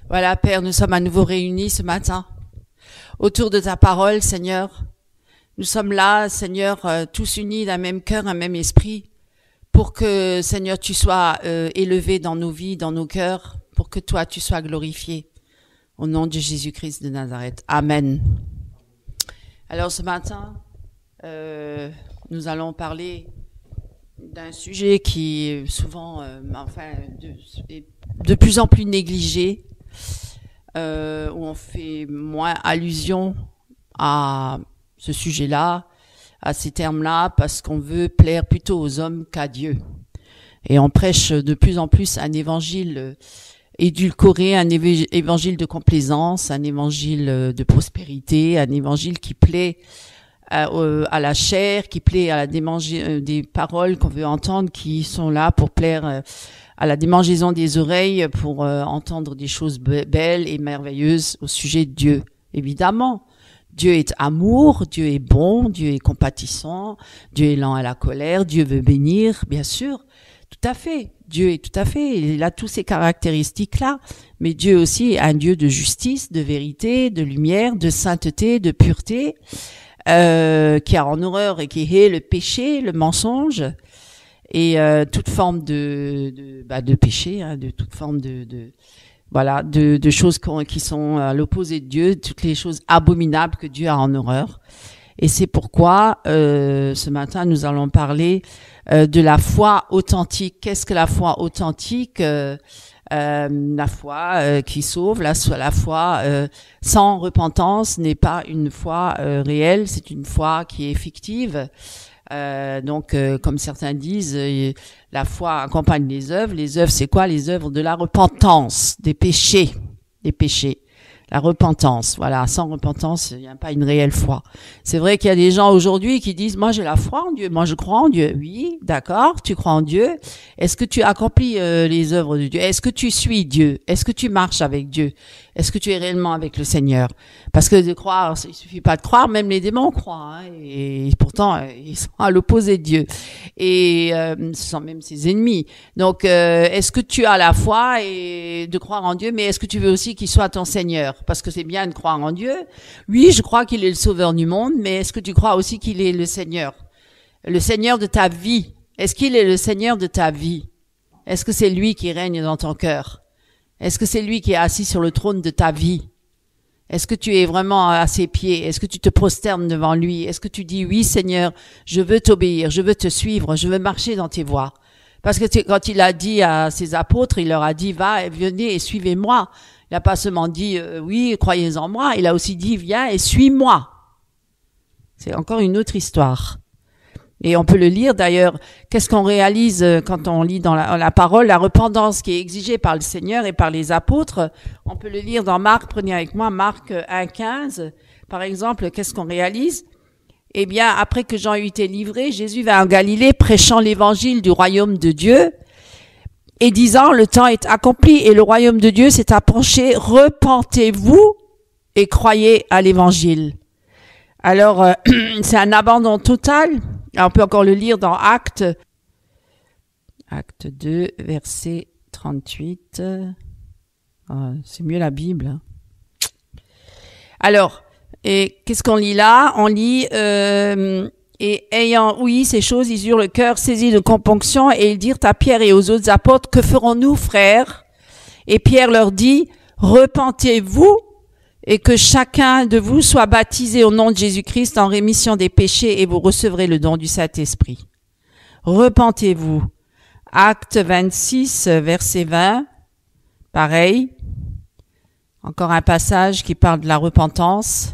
Voilà, Père, nous sommes à nouveau réunis ce matin autour de ta parole, Seigneur. Nous sommes là, Seigneur, tous unis d'un même cœur, un même esprit, pour que, Seigneur, tu sois élevé dans nos vies, dans nos cœurs, pour que toi, tu sois glorifié. Au nom de Jésus-Christ de Nazareth. Amen. Alors ce matin, nous allons parler d'un sujet qui est souvent, est de plus en plus négligé, où on fait moins allusion à ce sujet-là, à ces termes-là, parce qu'on veut plaire plutôt aux hommes qu'à Dieu. Et on prêche de plus en plus un évangile édulcoré, un évangile de complaisance, un évangile de prospérité, un évangile qui plaît à la chair, qui plaît à des paroles qu'on veut entendre, qui sont là pour plaire à la démangeaison des oreilles, pour entendre des choses belles et merveilleuses au sujet de Dieu. Évidemment, Dieu est amour, Dieu est bon, Dieu est compatissant, Dieu est lent à la colère, Dieu veut bénir, bien sûr, tout à fait. Dieu est tout à fait, il a tous ces caractéristiques-là, mais Dieu aussi est un Dieu de justice, de vérité, de lumière, de sainteté, de pureté, qui a en horreur et qui hait le péché, le mensonge, et toute forme de péché, hein, de toute forme de choses qui sont à l'opposé de Dieu, toutes les choses abominables que Dieu a en horreur. Et c'est pourquoi ce matin nous allons parler de la foi authentique. Qu'est-ce que la foi authentique? La foi qui sauve, la foi sans repentance n'est pas une foi réelle, c'est une foi qui est fictive. Donc, comme certains disent, la foi accompagne les œuvres. Les œuvres, c'est quoi? Les œuvres de la repentance, des péchés. La repentance, voilà. Sans repentance, il n'y a pas une réelle foi. C'est vrai qu'il y a des gens aujourd'hui qui disent, moi j'ai la foi en Dieu, moi je crois en Dieu. Oui, d'accord, tu crois en Dieu. Est-ce que tu accomplis les œuvres de Dieu? Est-ce que tu suis Dieu? Est-ce que tu marches avec Dieu? Est-ce que tu es réellement avec le Seigneur? Parce que de croire, il suffit pas de croire, même les démons croient, hein, et pourtant ils sont à l'opposé de Dieu. Et ce sont même ses ennemis. Donc, est-ce que tu as la foi et de croire en Dieu, mais est-ce que tu veux aussi qu'il soit ton Seigneur? Parce que c'est bien de croire en Dieu. Oui, je crois qu'il est le sauveur du monde, mais est-ce que tu crois aussi qu'il est le Seigneur de ta vie? Est-ce qu'il est le Seigneur de ta vie? Est-ce que c'est lui qui règne dans ton cœur? Est-ce que c'est lui qui est assis sur le trône de ta vie? Est-ce que tu es vraiment à ses pieds? Est-ce que tu te prosternes devant lui? Est-ce que tu dis, oui Seigneur, je veux t'obéir, je veux te suivre, je veux marcher dans tes voies? Parce que quand il a dit à ses apôtres, il leur a dit, venez et suivez-moi. Il n'a pas seulement dit, oui, croyez en moi. Il a aussi dit, viens et suis-moi. C'est encore une autre histoire. Et on peut le lire d'ailleurs. Qu'est-ce qu'on réalise quand on lit dans la parole, la repentance qui est exigée par le Seigneur et par les apôtres? On peut le lire dans Marc, prenez avec moi Marc 1,15. Par exemple, qu'est-ce qu'on réalise? Eh bien, après que Jean eut été livré, Jésus va en Galilée prêchant l'évangile du royaume de Dieu et disant, le temps est accompli et le royaume de Dieu s'est approché, repentez-vous et croyez à l'évangile. Alors, c'est un abandon total. Alors, on peut encore le lire dans Acte 2, verset 38. C'est mieux la Bible. Hein. Alors, et qu'est-ce qu'on lit là? On lit et ayant ouï ces choses, ils eurent le cœur saisi de componction et ils dirent à Pierre et aux autres apôtres, que ferons-nous, frères? Et Pierre leur dit, repentez-vous et que chacun de vous soit baptisé au nom de Jésus-Christ en rémission des péchés et vous recevrez le don du Saint-Esprit. Repentez-vous. Acte 26, verset 20. Pareil. Encore un passage qui parle de la repentance.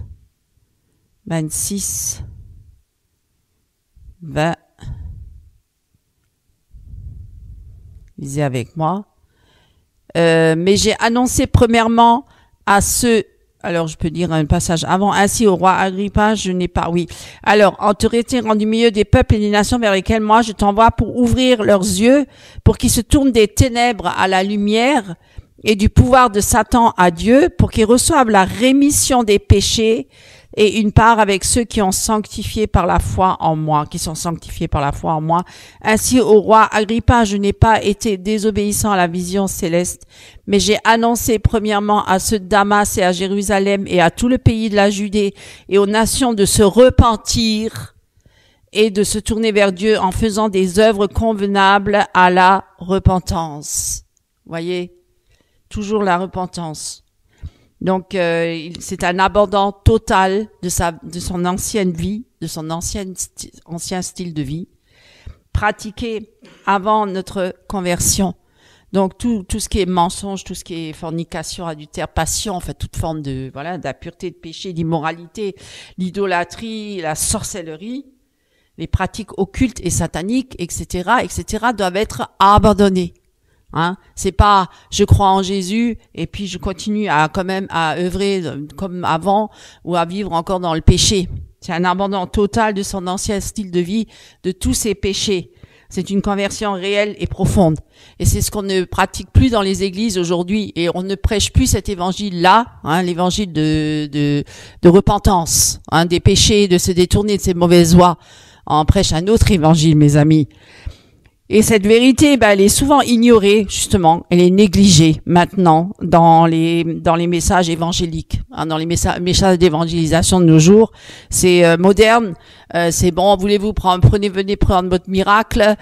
26, 20. Lisez avec moi. Mais j'ai annoncé premièrement à ceux, alors je peux dire un passage avant, ainsi au roi Agrippa, je n'ai pas, oui. Alors, en te retirant du milieu des peuples et des nations vers lesquels moi je t'envoie pour ouvrir leurs yeux, pour qu'ils se tournent des ténèbres à la lumière et du pouvoir de Satan à Dieu, pour qu'ils reçoivent la rémission des péchés, et une part avec ceux qui ont sanctifié par la foi en moi, qui sont sanctifiés par la foi en moi. Ainsi, au roi Agrippa, je n'ai pas été désobéissant à la vision céleste, mais j'ai annoncé premièrement à ceux de Damas et à Jérusalem et à tout le pays de la Judée et aux nations de se repentir et de se tourner vers Dieu en faisant des œuvres convenables à la repentance. Voyez, toujours la repentance. Donc, c'est un abandon total de son ancienne vie, de son ancien style de vie, pratiqué avant notre conversion. Donc, tout ce qui est mensonge, tout ce qui est fornication, adultère, passion, en fait, toute forme d'impureté, de péché, d'immoralité, l'idolâtrie, la sorcellerie, les pratiques occultes et sataniques, etc., doivent être abandonnées. Hein, c'est pas je crois en Jésus et puis je continue à quand même à œuvrer comme avant ou à vivre encore dans le péché. C'est un abandon total de son ancien style de vie, de tous ses péchés. C'est une conversion réelle et profonde. Et c'est ce qu'on ne pratique plus dans les églises aujourd'hui. Et on ne prêche plus cet évangile-là, hein, l'évangile de repentance, hein, des péchés, de se détourner de ces mauvaises voies. On prêche un autre évangile, mes amis. Et cette vérité, elle est souvent ignorée, justement. Elle est négligée maintenant dans les messages évangéliques, hein, dans les messages d'évangélisation de nos jours. C'est moderne. C'est bon, venez prendre votre miracle.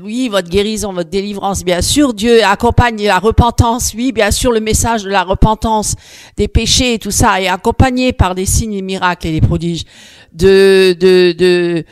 Oui, votre guérison, votre délivrance. Bien sûr, Dieu accompagne la repentance. Oui, bien sûr, le message de la repentance des péchés et tout ça est accompagné par des signes et miracles et des prodiges. D'être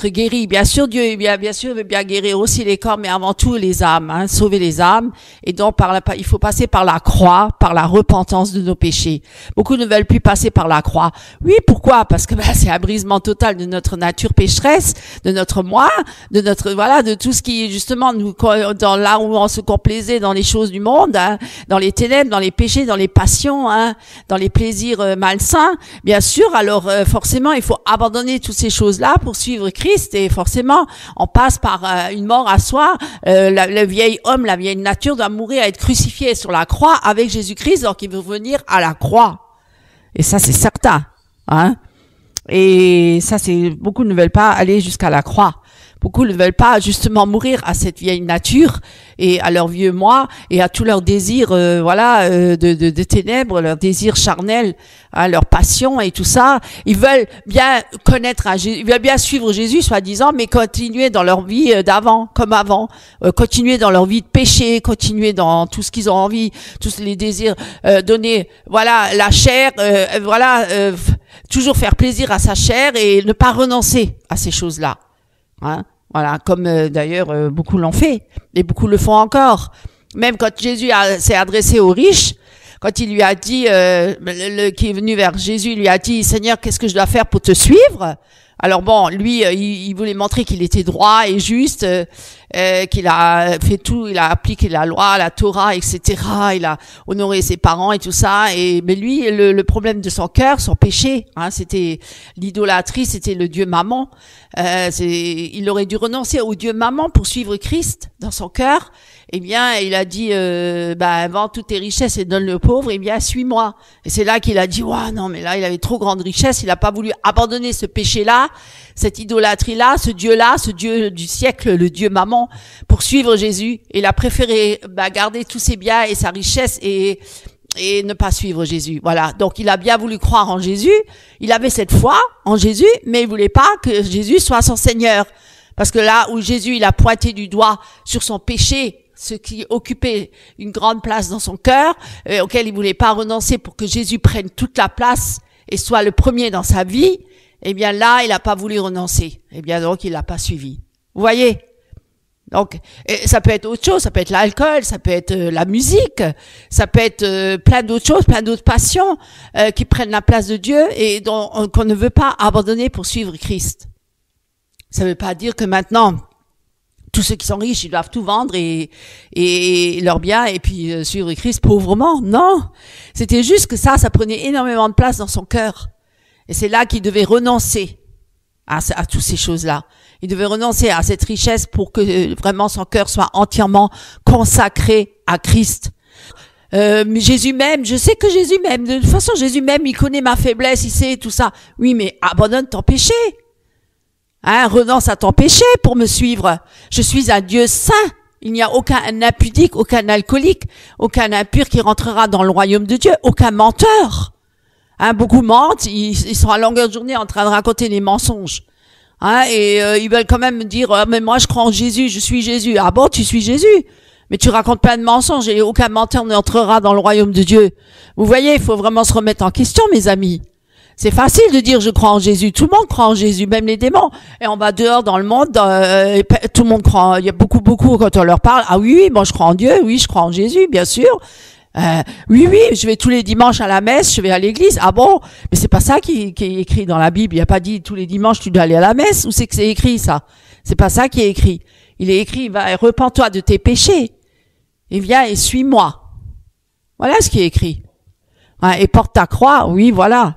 guéri. Bien sûr, Dieu, bien sûr, veut bien guérir aussi les corps, mais avant tout les âmes, hein, sauver les âmes. Et donc, il faut passer par la croix, par la repentance de nos péchés. Beaucoup ne veulent plus passer par la croix. Oui, pourquoi? Parce que, c'est un brisement total de notre nature pécheresse, de notre moi, de tout ce qui, justement, dans là où on se complaisait dans les choses du monde, hein, dans les ténèbres, dans les péchés, dans les passions, hein, dans les plaisirs malsains. Bien sûr, alors, forcément, il faut abandonner toutes ces choses-là pour suivre Christ et forcément, on passe par une mort à soi. Le vieil homme, la vieille nature doit mourir, être crucifié sur la croix avec Jésus-Christ, donc il veut venir à la croix. Et ça, c'est certain. Hein? Et ça, beaucoup ne veulent pas aller jusqu'à la croix. Beaucoup ne veulent pas justement mourir à cette vieille nature et à leur vieux moi et à tous leurs désirs, de ténèbres, leurs désirs charnels, hein, leurs passions et tout ça. Ils veulent bien connaître Jésus, ils veulent bien suivre Jésus, soi-disant, mais continuer dans leur vie d'avant, comme avant, continuer dans leur vie de péché, continuer dans tout ce qu'ils ont envie, tous les désirs, donner, la chair, toujours faire plaisir à sa chair et ne pas renoncer à ces choses-là. Hein? Voilà, comme d'ailleurs beaucoup l'ont fait et beaucoup le font encore. Même quand Jésus s'est adressé aux riches, quand il lui a dit, qui est venu vers Jésus, il lui a dit, Seigneur, qu'est-ce que je dois faire pour te suivre? Alors bon, lui, il voulait montrer qu'il était droit et juste, qu'il a fait tout, il a appliqué la loi, la Torah, etc. Il a honoré ses parents et tout ça. Mais lui, le problème de son cœur, son péché, hein, c'était l'idolâtrie, c'était le Dieu maman. Il aurait dû renoncer au Dieu maman pour suivre Christ dans son cœur. Eh bien, il a dit, vends toutes tes richesses et donne-le aux pauvres, eh bien, suis-moi. Et c'est là qu'il a dit, non, mais là, il avait trop grande richesse, il n'a pas voulu abandonner ce péché-là, cette idolâtrie-là, ce Dieu du siècle, le Dieu maman, pour suivre Jésus. Il a préféré, garder tous ses biens et sa richesse et ne pas suivre Jésus. Voilà. Donc, il a bien voulu croire en Jésus. Il avait cette foi en Jésus, mais il voulait pas que Jésus soit son Seigneur. Parce que là où Jésus, il a pointé du doigt sur son péché, ce qui occupait une grande place dans son cœur, auquel il voulait pas renoncer pour que Jésus prenne toute la place et soit le premier dans sa vie, eh bien là, il a pas voulu renoncer. Eh bien donc, il l'a pas suivi. Vous voyez? Donc, ça peut être autre chose, ça peut être l'alcool, ça peut être la musique, ça peut être plein d'autres choses, plein d'autres passions qui prennent la place de Dieu et qu'on ne veut pas abandonner pour suivre Christ. Ça ne veut pas dire que maintenant, tous ceux qui sont riches, ils doivent tout vendre et leurs biens et puis suivre Christ pauvrement. Non, c'était juste que ça prenait énormément de place dans son cœur. Et c'est là qu'il devait renoncer à toutes ces choses-là. Il devait renoncer à cette richesse pour que vraiment son cœur soit entièrement consacré à Christ. Mais Jésus m'aime, je sais que Jésus m'aime. De toute façon, Jésus m'aime, il connaît ma faiblesse, il sait tout ça. Oui, mais abandonne ton péché. Hein, renonce à ton péché pour me suivre. Je suis un Dieu saint. Il n'y a aucun impudique, aucun alcoolique, aucun impur qui rentrera dans le royaume de Dieu, aucun menteur. Hein, beaucoup mentent, ils sont à longueur de journée en train de raconter des mensonges. Hein, et ils veulent quand même dire mais moi je crois en Jésus, je suis Jésus. Ah bon, tu suis Jésus? Mais tu racontes plein de mensonges et aucun menteur n'entrera dans le royaume de Dieu. Vous voyez, il faut vraiment se remettre en question, mes amis. C'est facile de dire je crois en Jésus. Tout le monde croit en Jésus, même les démons. Et on va dehors dans le monde, tout le monde croit. Il y a beaucoup quand on leur parle. Ah oui, moi je crois en Dieu. Oui, je crois en Jésus, bien sûr. Oui, je vais tous les dimanches à la messe, je vais à l'église. Ah bon? Mais c'est pas ça qui est écrit dans la Bible. Il n'y a pas dit tous les dimanches tu dois aller à la messe. Où c'est que c'est écrit ça? C'est pas ça qui est écrit. Il est écrit, va, repens-toi de tes péchés. Et viens et suis-moi. Voilà ce qui est écrit. Hein, et porte ta croix. Oui, voilà.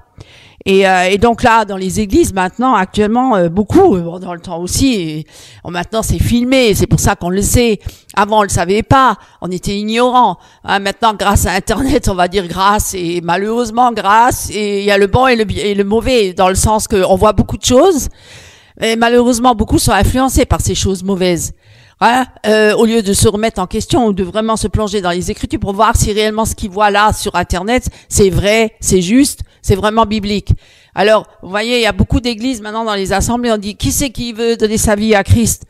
Et donc là, dans les églises, maintenant, actuellement, beaucoup, dans le temps aussi, maintenant c'est filmé, c'est pour ça qu'on le sait. Avant, on le savait pas, on était ignorants. Hein, maintenant, grâce à Internet, on va dire grâce, et malheureusement grâce, et il y a le bon et le mauvais, dans le sens qu'on voit beaucoup de choses, et malheureusement, beaucoup sont influencés par ces choses mauvaises. Hein, au lieu de se remettre en question ou de vraiment se plonger dans les Écritures pour voir si réellement ce qu'ils voient là sur Internet, c'est vrai, c'est juste, c'est vraiment biblique. Alors, vous voyez, il y a beaucoup d'églises maintenant dans les assemblées, on dit, qui c'est qui veut donner sa vie à Christ?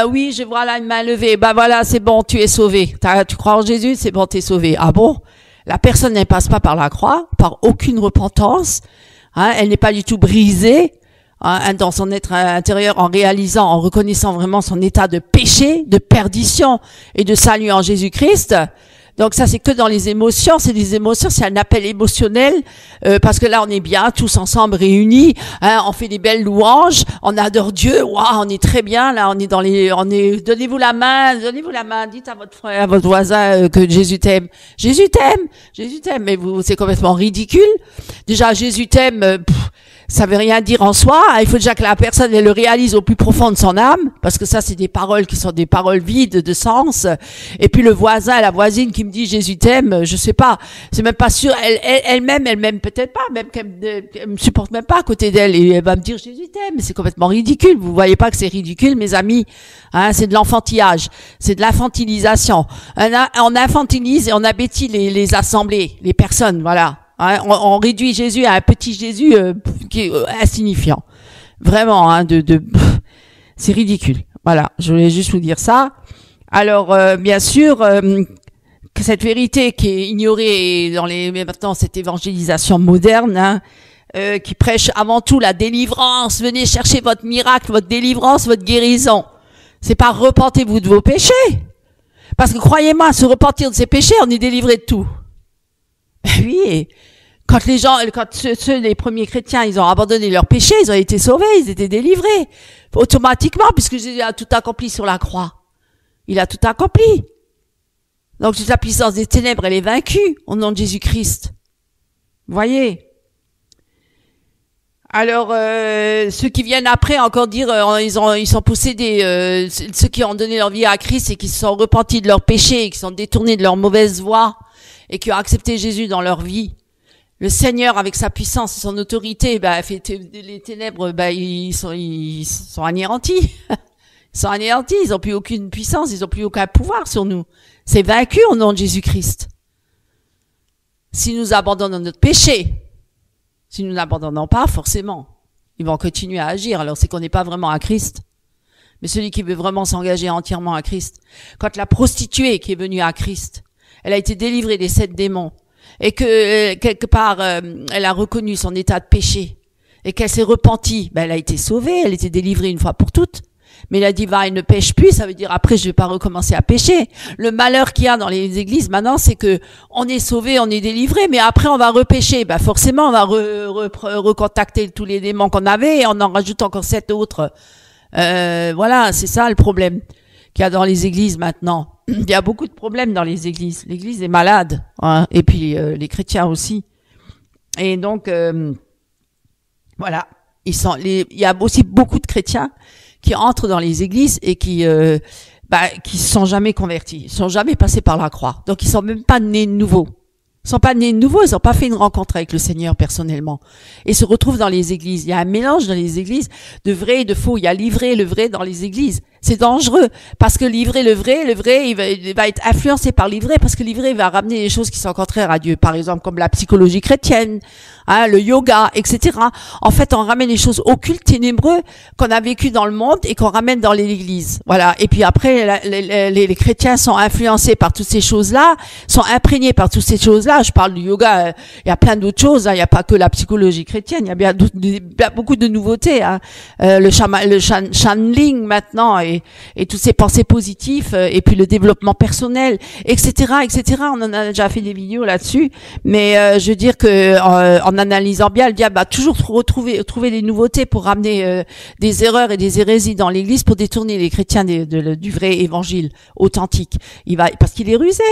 Oui, je vois là une main levée. Bah voilà, c'est bon, tu es sauvé. Tu crois en Jésus, c'est bon, t'es sauvé. Ah bon? La personne ne passe pas par la croix, par aucune repentance. Hein, elle n'est pas du tout brisée. Hein, dans son être intérieur, en réalisant, en reconnaissant vraiment son état de péché, de perdition et de salut en Jésus-Christ. Donc ça, c'est que dans les émotions, c'est des émotions, c'est un appel émotionnel, parce que là, on est bien tous ensemble réunis, hein, on fait des belles louanges, on adore Dieu, waouh, on est très bien, là, donnez-vous la main, dites à votre frère, à votre voisin que Jésus t'aime. Jésus t'aime, mais c'est complètement ridicule. Déjà, Jésus t'aime, ça veut rien dire en soi. Il faut déjà que la personne elle le réalise au plus profond de son âme, parce que ça c'est des paroles qui sont des paroles vides de sens. Et puis le voisin, la voisine qui me dit Jésus t'aime, je sais pas, c'est même pas sûr. Elle-même peut-être pas, même qu'elle me supporte même pas à côté d'elle et elle va me dire Jésus t'aime. C'est complètement ridicule. Vous voyez pas que c'est ridicule, mes amis? Hein, c'est de l'enfantillage, c'est de l'infantilisation. On infantilise et on abétit les assemblées, les personnes, voilà. Hein, on réduit Jésus à un petit Jésus qui est insignifiant. Vraiment, hein, c'est ridicule. Voilà, je voulais juste vous dire ça. Alors, bien sûr, que cette vérité qui est ignorée mais maintenant cette évangélisation moderne, hein, qui prêche avant tout la délivrance. Venez chercher votre miracle, votre délivrance, votre guérison. C'est pas repentez-vous de vos péchés. Parce que croyez-moi, se repentir de ses péchés, on est délivré de tout. Oui, quand les premiers chrétiens, ils ont abandonné leurs péchés, ils ont été sauvés, ils étaient délivrés. Automatiquement, puisque Jésus a tout accompli sur la croix. Il a tout accompli. Donc toute la puissance des ténèbres, elle est vaincue au nom de Jésus-Christ. Vous voyez? Alors, ceux qui viennent après encore dire, ils sont possédés, ceux qui ont donné leur vie à Christ et qui se sont repentis de leurs péchés, et qui sont détournés de leur mauvaise voie, et qui ont accepté Jésus dans leur vie. Le Seigneur, avec sa puissance et son autorité, fait les ténèbres, ils sont anéantis. Ils sont anéantis, ils n'ont plus aucune puissance, ils n'ont plus aucun pouvoir sur nous. C'est vaincu au nom de Jésus-Christ. Si nous abandonnons notre péché, si nous n'abandonnons pas, forcément, ils vont continuer à agir. Alors c'est qu'on n'est pas vraiment à Christ. Mais celui qui veut vraiment s'engager entièrement à Christ, quand la prostituée qui est venue à Christ, elle a été délivrée des 7 démons, et que quelque part elle a reconnu son état de péché, et qu'elle s'est repentie, elle a été sauvée, elle était délivrée une fois pour toutes. Mais elle a dit, elle ne pêche plus, ça veut dire après je vais pas recommencer à pécher. Le malheur qu'il y a dans les églises maintenant, c'est que on est sauvé, on est délivré, mais après on va repêcher. Forcément, on va recontacter tous les démons qu'on avait et on en rajoute encore 7 autres. Voilà, c'est ça le problème qu'il y a dans les églises maintenant. Il y a beaucoup de problèmes dans les églises. L'église est malade, hein, et puis les chrétiens aussi. Et donc, voilà, il y a aussi beaucoup de chrétiens qui entrent dans les églises et qui qui se sont jamais convertis, ils sont jamais passés par la croix, donc ils sont même pas nés de nouveau. Ils sont pas nés de nouveau, ils ont pas fait une rencontre avec le Seigneur personnellement. Et se retrouvent dans les églises. Il y a un mélange dans les églises de vrai et de faux. Il y a l'ivré et le vrai dans les églises. C'est dangereux parce que l'ivré, le vrai, il va être influencé par l'ivré parce que l'ivré va ramener des choses qui sont contraires à Dieu. Par exemple, comme la psychologie chrétienne, le yoga, etc. En fait, on ramène les choses occultes, ténébreux qu'on a vécu dans le monde et qu'on ramène dans l'église. Voilà. Et puis après, les chrétiens sont influencés par toutes ces choses-là, sont imprégnés par toutes ces choses-là. Je parle du yoga, il y a plein d'autres choses. Il n'y a pas que la psychologie chrétienne. Il y a bien beaucoup de nouveautés. Le channeling maintenant et toutes ces pensées positives et puis le développement personnel, etc., etc. On en a déjà fait des vidéos là-dessus. Mais je veux dire que en analysant bien, le diable va toujours trouver des nouveautés pour ramener des erreurs et des hérésies dans l'Église pour détourner les chrétiens du vrai évangile authentique. Parce qu'il est rusé,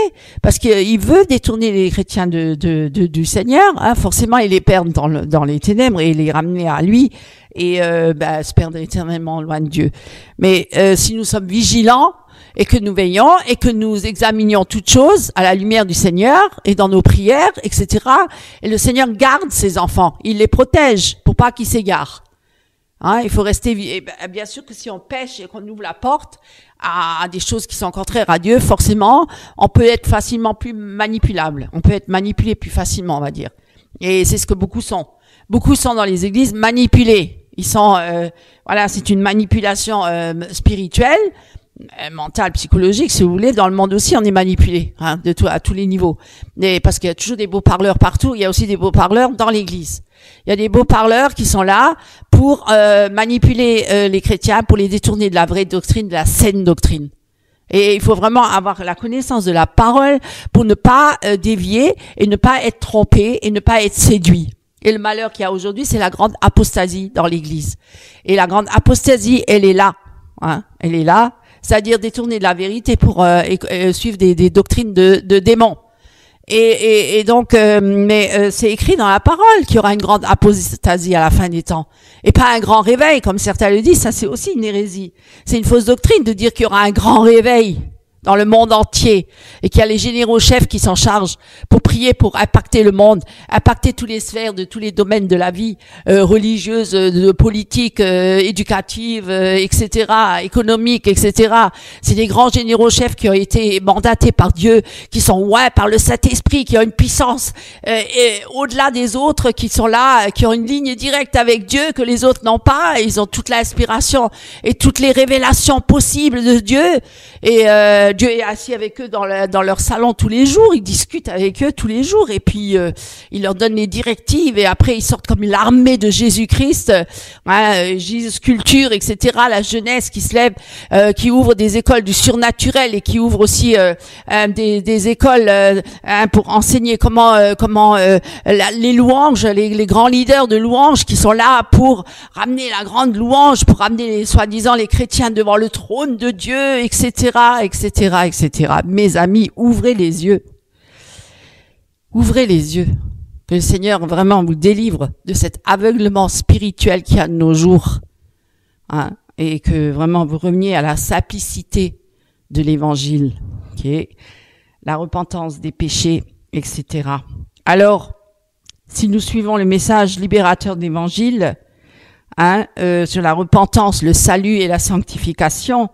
parce qu'il veut détourner les chrétiens du Seigneur. Forcément, il les perd dans les ténèbres et les ramener à lui et se perdre éternellement loin de Dieu. Mais si nous sommes vigilants et que nous veillons et que nous examinions toutes choses à la lumière du Seigneur et dans nos prières, etc. Et le Seigneur garde ses enfants, il les protège pour pas qu'ils s'égarent. Il faut rester. Bien sûr que si on pêche et qu'on ouvre la porte à des choses qui sont contraires à Dieu, forcément, on peut être facilement plus manipulable. On peut être manipulé plus facilement, on va dire. Et c'est ce que beaucoup sont. Beaucoup sont dans les églises manipulés. Ils sont, c'est une manipulation spirituelle, mentale, psychologique, si vous voulez. Dans le monde aussi, on est manipulé, à tous les niveaux. Parce qu'il y a toujours des beaux parleurs partout. Il y a aussi des beaux parleurs dans l'église. Il y a des beaux parleurs qui sont là pour manipuler les chrétiens, pour les détourner de la vraie doctrine, de la saine doctrine. Et il faut vraiment avoir la connaissance de la parole pour ne pas dévier et ne pas être trompé et ne pas être séduit. Et le malheur qu'il y a aujourd'hui, c'est la grande apostasie dans l'Église. Et la grande apostasie, elle est là. Elle est là, c'est-à-dire détourner de la vérité pour suivre des doctrines de démons. Et donc, c'est écrit dans la parole qu'il y aura une grande apostasie à la fin des temps. Et pas un grand réveil, comme certains le disent, ça c'est aussi une hérésie. C'est une fausse doctrine de dire qu'il y aura un grand réveil dans le monde entier et qu'il y a les généraux chefs qui s'en chargent pour prier, pour impacter le monde, impacter toutes les sphères de tous les domaines de la vie religieuse, de politique, éducative, etc., économique, etc. C'est des grands généraux chefs qui ont été mandatés par Dieu, qui sont par le Saint-Esprit, qui ont une puissance et au-delà des autres, qui sont là, qui ont une ligne directe avec Dieu que les autres n'ont pas. Et ils ont toute l'inspiration et toutes les révélations possibles de Dieu. Et Dieu est assis avec eux dans leur salon tous les jours, il discute avec eux tous les jours et puis il leur donne les directives et après ils sortent comme l'armée de Jésus-Christ, Jésus culture, etc. La jeunesse qui se lève, qui ouvre des écoles du surnaturel et qui ouvre aussi des écoles pour enseigner comment les louanges, les grands leaders de louanges qui sont là pour ramener la grande louange, pour ramener soi-disant les chrétiens devant le trône de Dieu, etc., etc., etc. Mes amis, ouvrez les yeux. Ouvrez les yeux. Que le Seigneur vraiment vous délivre de cet aveuglement spirituel qu'il y a de nos jours. Et que vraiment vous reveniez à la simplicité de l'évangile, qui est la repentance des péchés, etc. Alors, si nous suivons le message libérateur de l'évangile, sur la repentance, le salut et la sanctification,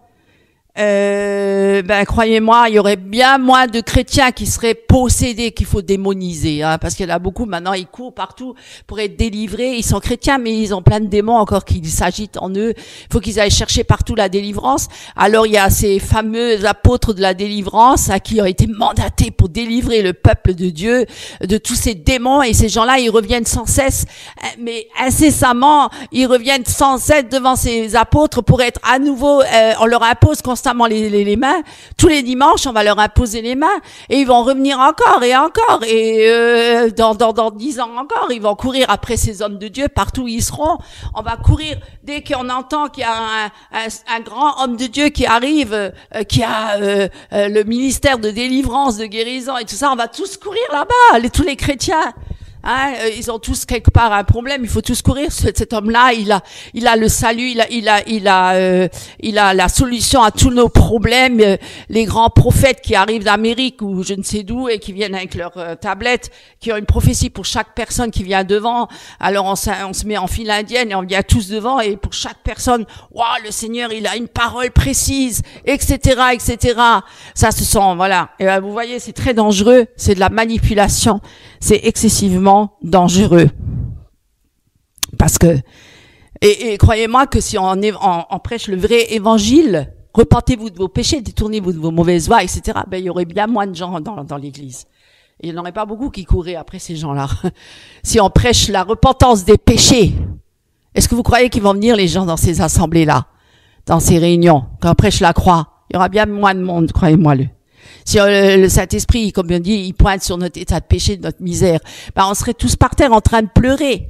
croyez-moi, il y aurait bien moins de chrétiens qui seraient possédés, qu'il faut démoniser, parce qu'il y en a beaucoup maintenant, ils courent partout pour être délivrés, ils sont chrétiens, mais ils ont plein de démons encore qui s'agitent en eux, il faut qu'ils aillent chercher partout la délivrance. Alors il y a ces fameux apôtres de la délivrance qui ont été mandatés pour délivrer le peuple de Dieu de tous ces démons, et ces gens-là, ils reviennent sans cesse, mais incessamment, ils reviennent sans cesse devant ces apôtres pour être à nouveau, on leur impose constamment les mains. Tous les dimanches, on va leur imposer les mains et ils vont revenir encore et encore. Et dans 10 ans encore, ils vont courir après ces hommes de Dieu partout où ils seront. On va courir dès qu'on entend qu'il y a un grand homme de Dieu qui arrive, qui a le ministère de délivrance, de guérison et tout ça. On va tous courir là-bas, tous les chrétiens. Hein, ils ont tous quelque part un problème. Il faut tous courir. Cet homme-là, il a le salut. Il a la solution à tous nos problèmes. Les grands prophètes qui arrivent d'Amérique ou je ne sais d'où et qui viennent avec leur tablette, qui ont une prophétie pour chaque personne qui vient devant. Alors on se met en file indienne et on vient tous devant et pour chaque personne, waouh, le Seigneur, il a une parole précise, etc., etc. Ça se sent, voilà. Et vous voyez, c'est très dangereux. C'est de la manipulation. C'est excessivement dangereux. Parce que, et croyez-moi que si on prêche le vrai évangile, repentez-vous de vos péchés, détournez-vous de vos mauvaises voies, etc., ben, il y aurait bien moins de gens dans l'église. Et il n'y en aurait pas beaucoup qui couraient après ces gens-là. Si on prêche la repentance des péchés, est-ce que vous croyez qu'ils vont venir, les gens, dans ces assemblées-là, dans ces réunions, quand on prêche la croix? Il y aura bien moins de monde, croyez-moi-le. Si le Saint-Esprit, comme on dit, il pointe sur notre état de péché, de notre misère, ben on serait tous par terre en train de pleurer.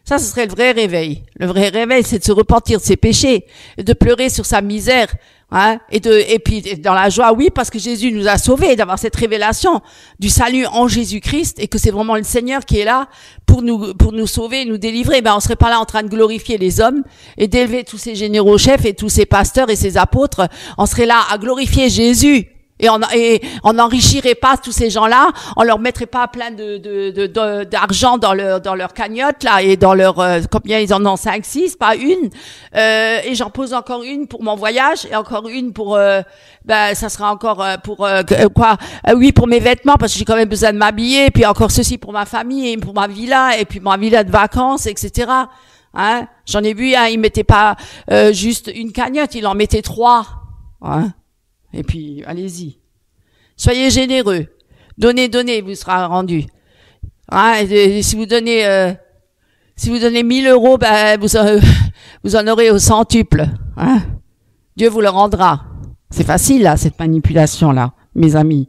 Ça, ce serait le vrai réveil. Le vrai réveil, c'est de se repentir de ses péchés, et de pleurer sur sa misère, hein, et puis dans la joie, oui, parce que Jésus nous a sauvés, d'avoir cette révélation du salut en Jésus-Christ, et que c'est vraiment le Seigneur qui est là pour nous sauver, nous délivrer. Ben, on serait pas là en train de glorifier les hommes et d'élever tous ces généraux chefs et tous ces pasteurs et ces apôtres. On serait là à glorifier Jésus. Et on n'enrichirait pas tous ces gens-là, on leur mettrait pas plein d'argent dans leur cagnotte là et dans leur combien ils en ont 5, 6, pas une. Et j'en pose encore une pour mon voyage et encore une pour ça sera encore pour oui, pour mes vêtements parce que j'ai quand même besoin de m'habiller, puis encore ceci pour ma famille et pour ma villa et puis ma villa de vacances, etc. Hein, j'en ai vu, hein, ils mettaient pas juste une cagnotte, ils en mettaient 3. Hein. Et puis, allez-y. Soyez généreux. Donnez, vous sera rendu. Hein, et si vous donnez 1000 euros, ben, vous en aurez au centuple. Hein. Dieu vous le rendra. C'est facile, là, cette manipulation-là, mes amis.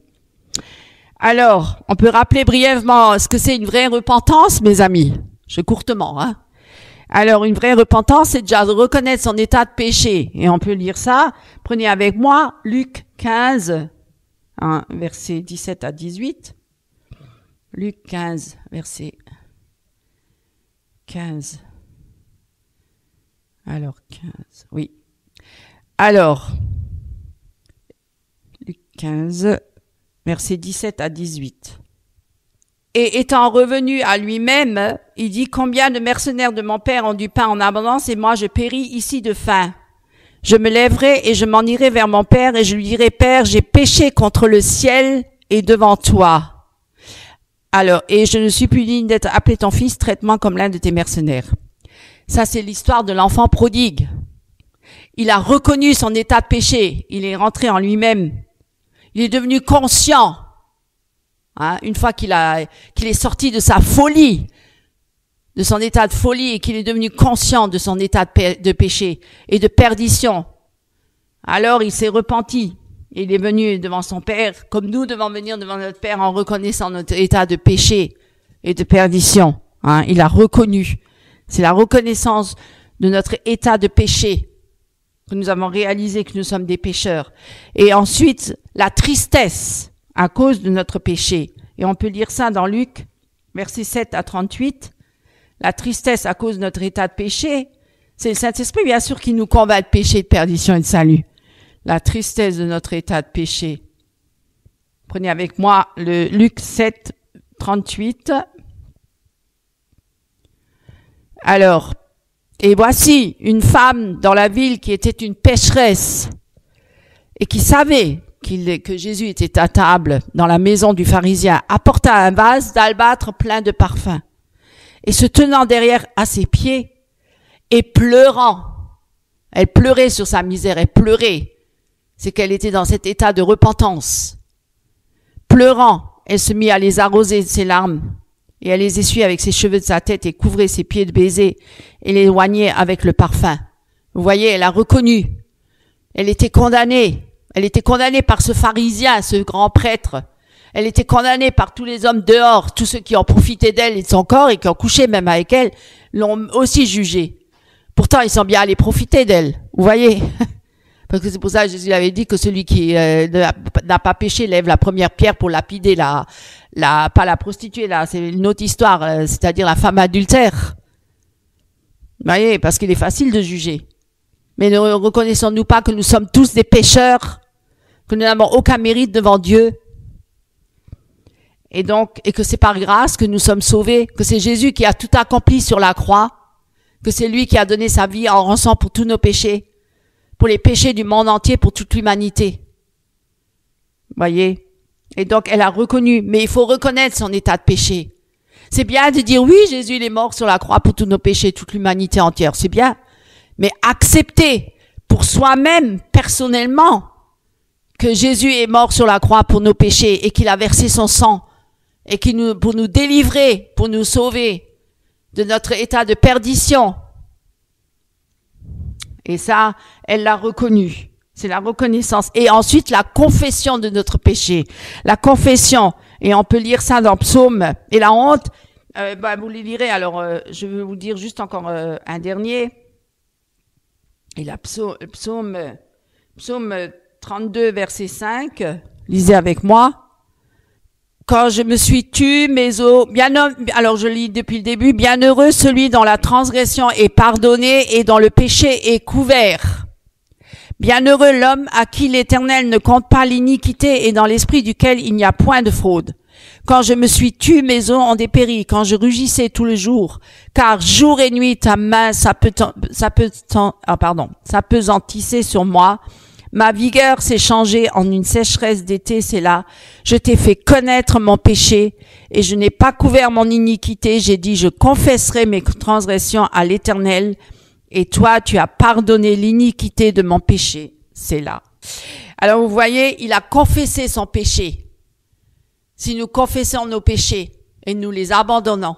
Alors, on peut rappeler brièvement ce que c'est une vraie repentance, mes amis. Courtement, hein. Alors, une vraie repentance, c'est déjà de reconnaître son état de péché. Et on peut lire ça. Prenez avec moi Luc 15, hein, versets 17 à 18. Luc 15, verset 15. Alors, 15, oui. Alors, Luc 15, versets 17 à 18. Et étant revenu à lui-même, il dit, combien de mercenaires de mon père ont du pain en abondance et moi je péris ici de faim. Je me lèverai et je m'en irai vers mon père et je lui dirai, Père, j'ai péché contre le ciel et devant toi. Alors, et je ne suis plus digne d'être appelé ton fils, traite-moi comme l'un de tes mercenaires. Ça, c'est l'histoire de l'enfant prodigue. Il a reconnu son état de péché. Il est rentré en lui-même. Il est devenu conscient. Hein, une fois qu'il est sorti de sa folie, de son état de folie et qu'il est devenu conscient de son état de péché et de perdition, alors il s'est repenti. Il est venu devant son Père, comme nous devons venir devant notre Père en reconnaissant notre état de péché et de perdition. Hein, il a reconnu. C'est la reconnaissance de notre état de péché que nous avons réalisé que nous sommes des pécheurs. Et ensuite, la tristesse à cause de notre péché. Et on peut lire ça dans Luc, versets 7 à 38. La tristesse à cause de notre état de péché, c'est le Saint-Esprit, bien sûr, qui nous convainc de péché, de perdition et de salut. La tristesse de notre état de péché. Prenez avec moi le Luc 7, 38. Alors, et voici une femme dans la ville qui était une pécheresse et qui savait que Jésus était à table dans la maison du pharisien, apporta un vase d'albâtre plein de parfums, et se tenant derrière à ses pieds, et pleurant, elle pleurait sur sa misère, elle pleurait, c'est qu'elle était dans cet état de repentance. Pleurant, elle se mit à les arroser de ses larmes, et elle les essuyait avec ses cheveux de sa tête, et couvrait ses pieds de baisers, et les oignait avec le parfum. Vous voyez, elle a reconnu, elle était condamnée. Elle était condamnée par ce pharisien, ce grand prêtre. Elle était condamnée par tous les hommes dehors, tous ceux qui ont profité d'elle et de son corps et qui ont couché même avec elle, l'ont aussi jugée. Pourtant, ils sont bien allés profiter d'elle. Vous voyez? Parce que c'est pour ça que Jésus avait dit que celui qui n'a pas péché lève la première pierre pour lapider pas la prostituée, là, c'est une autre histoire, c'est-à-dire la femme adultère. Vous voyez, parce qu'il est facile de juger. Mais ne reconnaissons-nous pas que nous sommes tous des pécheurs, que nous n'avons aucun mérite devant Dieu, et que c'est par grâce que nous sommes sauvés, que c'est Jésus qui a tout accompli sur la croix, que c'est lui qui a donné sa vie en rançon pour tous nos péchés, pour les péchés du monde entier, pour toute l'humanité. Voyez? Et donc, elle a reconnu, mais il faut reconnaître son état de péché. C'est bien de dire, oui, Jésus, il est mort sur la croix pour tous nos péchés, toute l'humanité entière, c'est bien. Mais accepter pour soi-même, personnellement, que Jésus est mort sur la croix pour nos péchés et qu'il a versé son sang et pour nous délivrer, pour nous sauver de notre état de perdition. Et ça, elle l'a reconnu. C'est la reconnaissance. Et ensuite, la confession de notre péché. La confession. Et on peut lire ça dans Psaume. Et la honte, vous les lirez. Alors, je vais vous dire juste encore un dernier. Et la Psaume 32, verset 5. Lisez avec moi. Quand je me suis tu, mes os, alors je lis depuis le début, bienheureux celui dont la transgression est pardonnée et dont le péché est couvert. Bienheureux l'homme à qui l'Éternel ne compte pas l'iniquité et dans l'esprit duquel il n'y a point de fraude. Quand je me suis tu, mes os ont dépéri, quand je rugissais tout le jour, car jour et nuit ta main s'apesantissait sur moi. Ma vigueur s'est changée en une sécheresse d'été, c'est là. Je t'ai fait connaître mon péché et je n'ai pas couvert mon iniquité. J'ai dit, je confesserai mes transgressions à l'Éternel et toi, tu as pardonné l'iniquité de mon péché. C'est là. Alors, vous voyez, il a confessé son péché. Si nous confessons nos péchés et nous les abandonnons,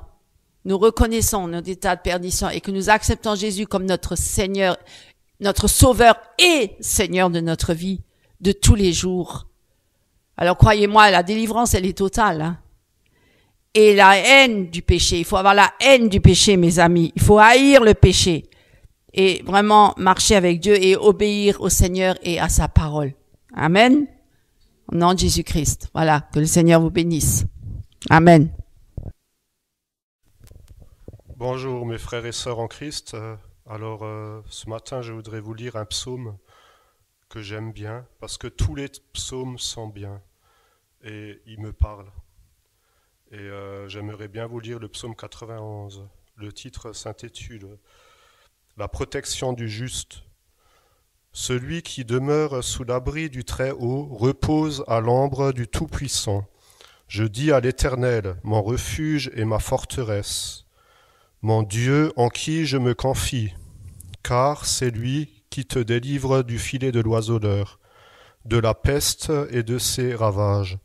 nous reconnaissons notre état de perdition et que nous acceptons Jésus comme notre Seigneur, notre Sauveur et Seigneur de notre vie, de tous les jours. Alors croyez-moi, la délivrance, elle est totale. Hein. Et la haine du péché, il faut avoir la haine du péché, mes amis. Il faut haïr le péché et vraiment marcher avec Dieu et obéir au Seigneur et à sa parole. Amen. Au nom de Jésus-Christ. Voilà, que le Seigneur vous bénisse. Amen. Bonjour mes frères et sœurs en Christ. Alors ce matin, je voudrais vous lire un psaume que j'aime bien, parce que tous les psaumes sont bien et ils me parlent. Et j'aimerais bien vous lire le psaume 91. Le titre s'intitule « La protection du juste ». Celui qui demeure sous l'abri du Très-Haut repose à l'ombre du Tout-Puissant. Je dis à l'Éternel, mon refuge et ma forteresse. Mon Dieu en qui je me confie, car c'est lui qui te délivre du filet de l'oiseleur, de la peste et de ses ravages.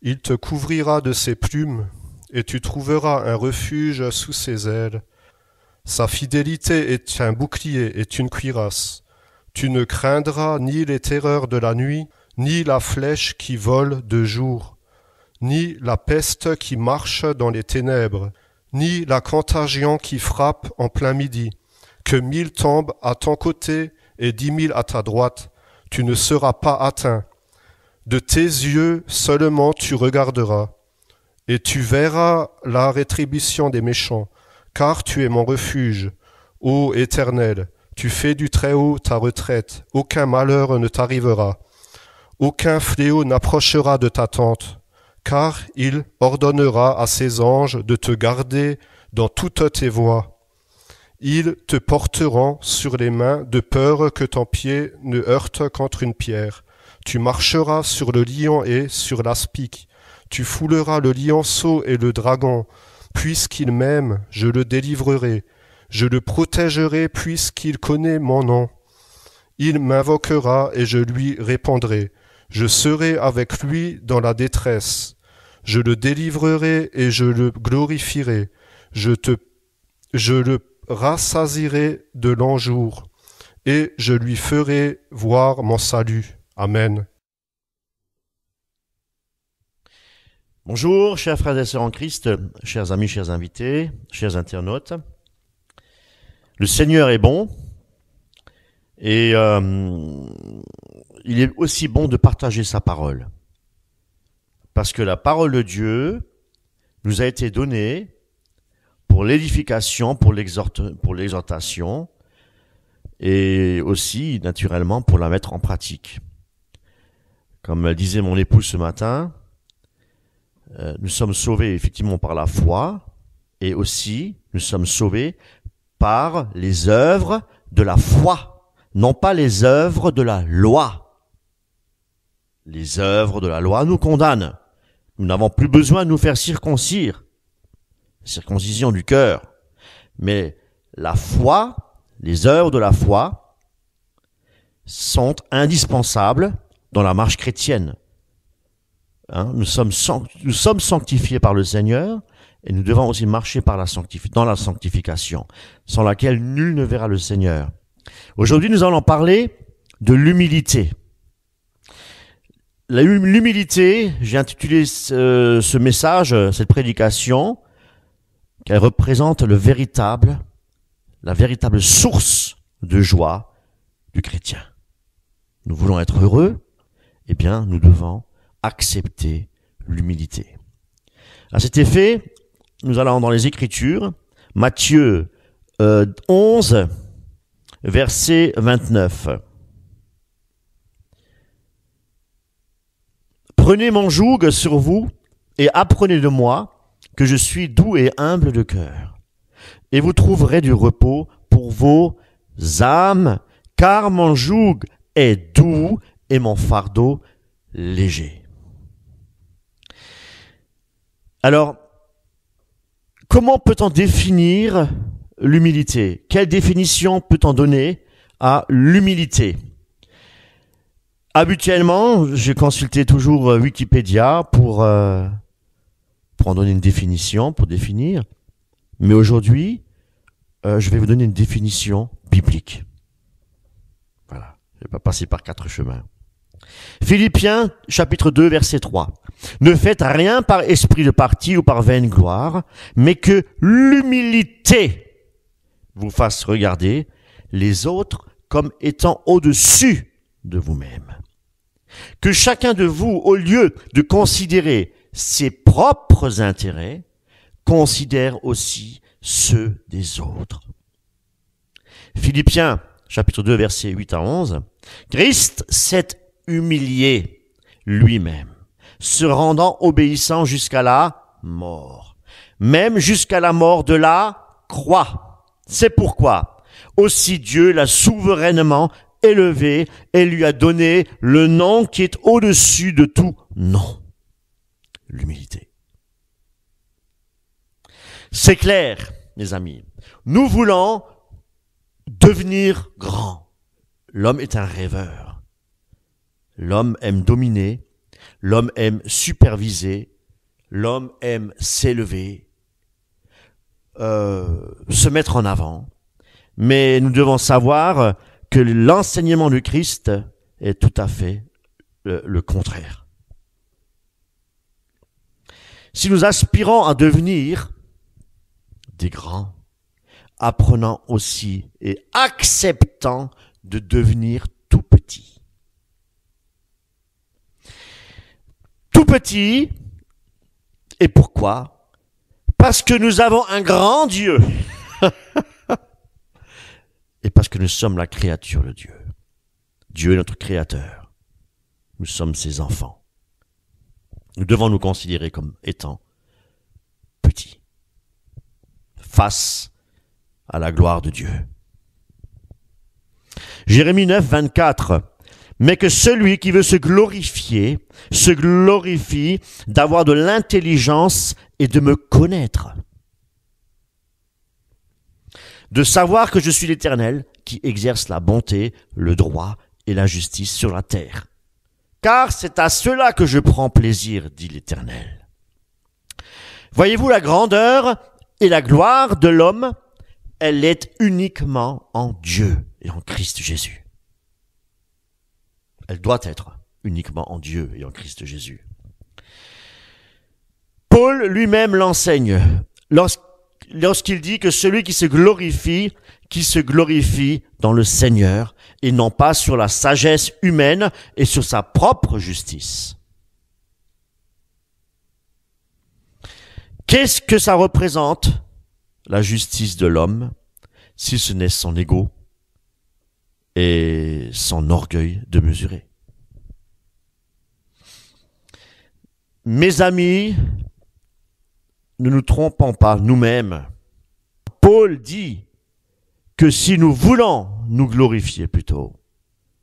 Il te couvrira de ses plumes, et tu trouveras un refuge sous ses ailes. Sa fidélité est un bouclier et une cuirasse. Tu ne craindras ni les terreurs de la nuit, ni la flèche qui vole de jour, ni la peste qui marche dans les ténèbres, ni la contagion qui frappe en plein midi. Que 1000 tombent à ton côté et 10 000 à ta droite, tu ne seras pas atteint. De tes yeux seulement tu regarderas, et tu verras la rétribution des méchants, car tu es mon refuge, ô Éternel. Tu fais du Très-Haut ta retraite, aucun malheur ne t'arrivera, aucun fléau n'approchera de ta tente. Car il ordonnera à ses anges de te garder dans toutes tes voies. Ils te porteront sur les mains de peur que ton pied ne heurte contre une pierre. Tu marcheras sur le lion et sur l'aspic. Tu fouleras le lionceau et le dragon. Puisqu'il m'aime, je le délivrerai. Je le protégerai puisqu'il connaît mon nom. Il m'invoquera et je lui répondrai. Je serai avec lui dans la détresse. Je le délivrerai et je le glorifierai. Je le rassasierai de longs jours et je lui ferai voir mon salut. Amen. Bonjour, chers frères et sœurs en Christ, chers amis, chers invités, chers internautes. Le Seigneur est bon Et il est aussi bon de partager sa parole. Parce que la parole de Dieu nous a été donnée pour l'édification, pour l'exhortation, et aussi, naturellement, pour la mettre en pratique. Comme disait mon épouse ce matin, nous sommes sauvés effectivement par la foi, et aussi nous sommes sauvés par les œuvres de la foi, non pas les œuvres de la loi. Les œuvres de la loi nous condamnent. Nous n'avons plus besoin de nous faire circoncire, circoncision du cœur. Mais la foi, les œuvres de la foi sont indispensables dans la marche chrétienne. Nous sommes sanctifiés par le Seigneur et nous devons aussi marcher dans la sanctification, sans laquelle nul ne verra le Seigneur. Aujourd'hui, nous allons parler de l'humilité. L'humilité, j'ai intitulé ce message, cette prédication, qu'elle représente la véritable source de joie du chrétien. Nous voulons être heureux, eh bien, nous devons accepter l'humilité. À cet effet, nous allons dans les Écritures, Matthieu 11, verset 29. Prenez mon joug sur vous et apprenez de moi que je suis doux et humble de cœur. Et vous trouverez du repos pour vos âmes, car mon joug est doux et mon fardeau léger. Alors, comment peut-on définir l'humilité? Quelle définition peut-on donner à l'humilité? Habituellement, je consultais toujours Wikipédia pour en donner une définition, pour définir. Mais aujourd'hui, je vais vous donner une définition biblique. Voilà, je ne vais pas passer par 4 chemins. Philippiens, chapitre 2, verset 3. Ne faites rien par esprit de parti ou par vaine gloire, mais que l'humilité vous fasse regarder les autres comme étant au-dessus de vous-même. Que chacun de vous, au lieu de considérer ses propres intérêts, considère aussi ceux des autres. Philippiens, chapitre 2, versets 8 à 11. Christ s'est humilié lui-même, se rendant obéissant jusqu'à la mort, même jusqu'à la mort de la croix. C'est pourquoi aussi Dieu l'a souverainement élevé et lui a donné le nom qui est au-dessus de tout nom. L'humilité. C'est clair, mes amis. Nous voulons devenir grands. L'homme est un rêveur. L'homme aime dominer. L'homme aime superviser. L'homme aime s'élever, se mettre en avant. Mais nous devons savoir que l'enseignement du Christ est tout à fait le contraire. Si nous aspirons à devenir des grands, apprenons aussi et acceptons de devenir tout petits. Tout petits, et pourquoi? Parce que nous avons un grand Dieu. Et parce que nous sommes la créature de Dieu. Dieu est notre créateur. Nous sommes ses enfants. Nous devons nous considérer comme étant petits, face à la gloire de Dieu. Jérémie 9, 24. Mais que celui qui veut se glorifie d'avoir de l'intelligence et de me connaître. De savoir que je suis l'Éternel qui exerce la bonté, le droit et la justice sur la terre. Car c'est à cela que je prends plaisir, dit l'Éternel. Voyez-vous la grandeur et la gloire de l'homme? Elle est uniquement en Dieu et en Christ Jésus. Elle doit être uniquement en Dieu et en Christ Jésus. Paul lui-même l'enseigne lorsqu'il dit que celui qui se glorifie dans le Seigneur, et non pas sur la sagesse humaine et sur sa propre justice. Qu'est-ce que ça représente, la justice de l'homme, si ce n'est son ego et son orgueil de mesurer? Mes amis, ne nous trompons pas nous-mêmes. Paul dit que si nous voulons nous glorifier plutôt,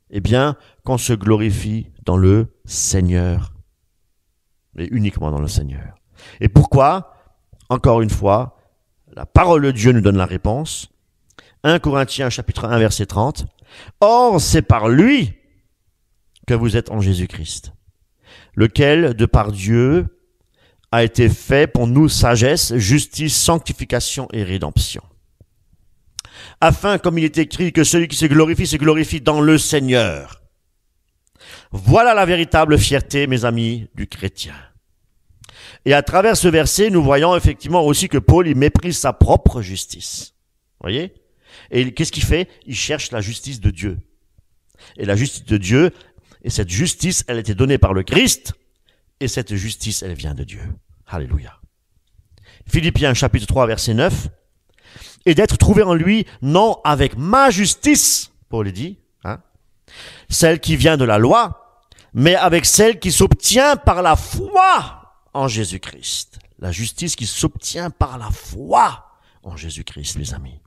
eh bien, qu'on se glorifie dans le Seigneur, et uniquement dans le Seigneur. Et pourquoi? Encore une fois, la parole de Dieu nous donne la réponse. 1 Corinthiens chapitre 1 verset 30. Or, c'est par lui que vous êtes en Jésus-Christ, lequel, de par Dieu, a été fait pour nous sagesse, justice, sanctification et rédemption. Afin, comme il est écrit, que celui qui se glorifie dans le Seigneur. Voilà la véritable fierté, mes amis, du chrétien. Et à travers ce verset, nous voyons effectivement aussi que Paul, il méprise sa propre justice. Voyez? Et qu'est-ce qu'il fait? Il cherche la justice de Dieu. Et la justice de Dieu, et cette justice, elle a été donnée par le Christ, et cette justice, elle vient de Dieu. Alléluia. Philippiens chapitre 3 verset 9. Et d'être trouvé en lui, non avec ma justice, Paul dit, celle qui vient de la loi, mais avec celle qui s'obtient par la foi en Jésus-Christ. La justice qui s'obtient par la foi en Jésus-Christ, les amis.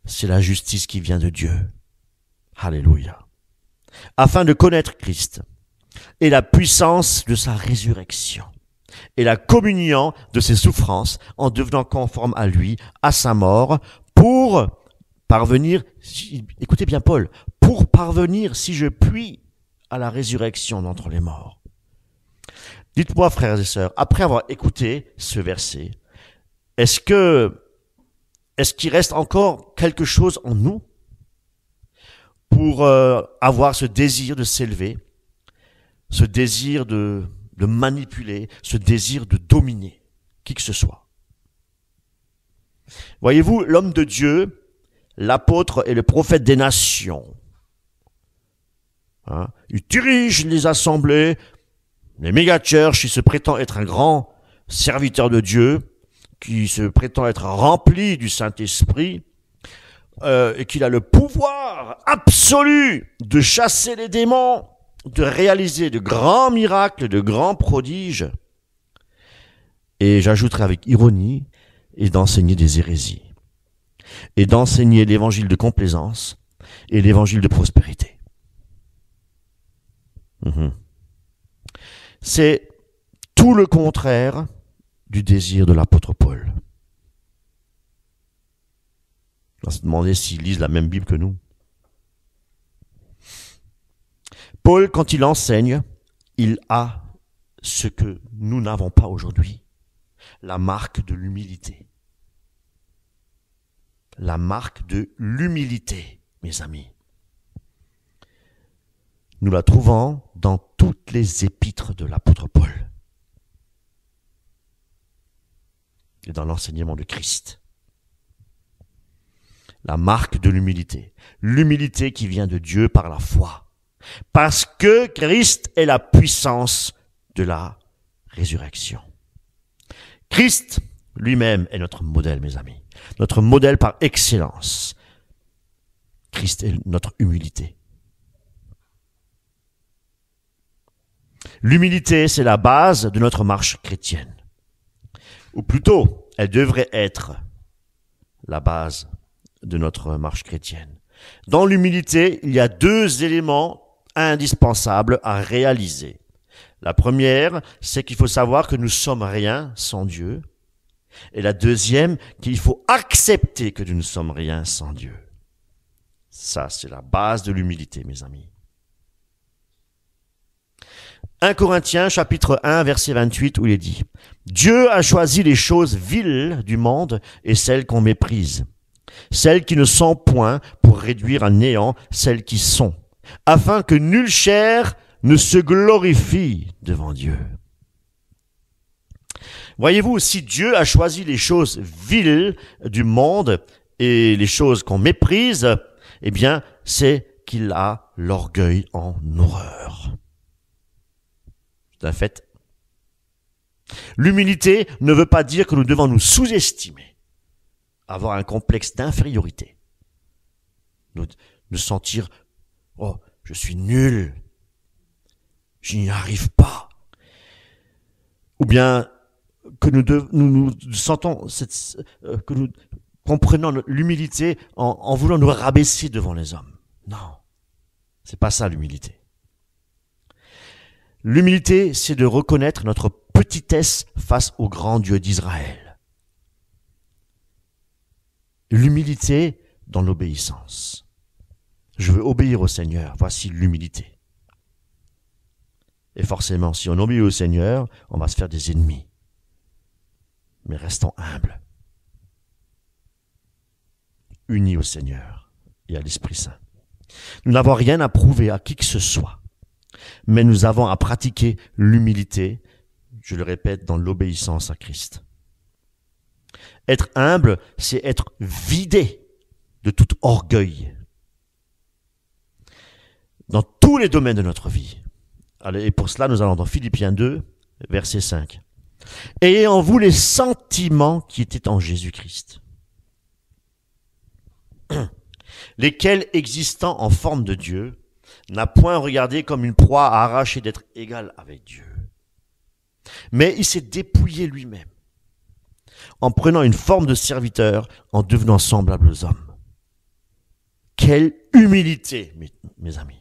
C'est la justice qui vient de Dieu. Alléluia. Afin de connaître Christ et la puissance de sa résurrection et la communion de ses souffrances en devenant conforme à lui, à sa mort, pour parvenir, écoutez bien Paul, pour parvenir, si je puis, à la résurrection d'entre les morts. Dites-moi, frères et sœurs, après avoir écouté ce verset, est-ce qu'il reste encore quelque chose en nous pour avoir ce désir de s'élever, ce désir de manipuler, ce désir de dominer qui que ce soit? Voyez-vous, l'homme de Dieu, l'apôtre et le prophète des nations, il dirige les assemblées, les méga-churches, il se prétend être un grand serviteur de Dieu, qui se prétend être rempli du Saint-Esprit, et qu'il a le pouvoir absolu de chasser les démons, de réaliser de grands miracles, de grands prodiges, et j'ajouterai avec ironie, et d'enseigner des hérésies, et d'enseigner l'évangile de complaisance et l'évangile de prospérité. C'est tout le contraire du désir de l'apôtre Paul. On va se demander s'ils lisent la même Bible que nous. Paul, quand il enseigne, il a ce que nous n'avons pas aujourd'hui, la marque de l'humilité. La marque de l'humilité, mes amis. Nous la trouvons dans toutes les épîtres de l'apôtre Paul et dans l'enseignement de Christ. La marque de l'humilité. L'humilité qui vient de Dieu par la foi. Parce que Christ est la puissance de la résurrection. Christ lui-même est notre modèle, mes amis. Notre modèle par excellence. Christ est notre humilité. L'humilité, c'est la base de notre marche chrétienne. Ou plutôt, elle devrait être la base de notre marche chrétienne. Dans l'humilité, il y a deux éléments indispensables à réaliser. La première, c'est qu'il faut savoir que nous sommes rien sans Dieu. Et la deuxième, qu'il faut accepter que nous ne sommes rien sans Dieu. Ça, c'est la base de l'humilité, mes amis. 1 Corinthiens chapitre 1 verset 28 où il est dit « Dieu a choisi les choses viles du monde et celles qu'on méprise, celles qui ne sont point pour réduire à néant celles qui sont, afin que nulle chair ne se glorifie devant Dieu. » Voyez-vous, si Dieu a choisi les choses viles du monde et les choses qu'on méprise, eh bien, c'est qu'il a l'orgueil en horreur. C'est un fait. L'humilité ne veut pas dire que nous devons nous sous-estimer, avoir un complexe d'infériorité, nous sentir « Oh, je suis nul, je n'y arrive pas ». Ou bien que nous sentons, que nous comprenons l'humilité en voulant nous rabaisser devant les hommes. Non, c'est pas ça l'humilité. L'humilité, c'est de reconnaître notre petitesse face au grand Dieu d'Israël. L'humilité dans l'obéissance. Je veux obéir au Seigneur, voici l'humilité. Et forcément, si on obéit au Seigneur, on va se faire des ennemis. Mais restons humbles. Unis au Seigneur et à l'Esprit Saint. Nous n'avons rien à prouver à qui que ce soit, mais nous avons à pratiquer l'humilité, je le répète, dans l'obéissance à Christ. Être humble, c'est être vidé de tout orgueil dans tous les domaines de notre vie. Et pour cela, nous allons dans Philippiens 2, verset 5. Ayez en vous les sentiments qui étaient en Jésus-Christ, lesquels, existant en forme de Dieu, n'a point regardé comme une proie à arracher d'être égal avec Dieu. Mais il s'est dépouillé lui-même, en prenant une forme de serviteur, en devenant semblable aux hommes. Quelle humilité, mes amis.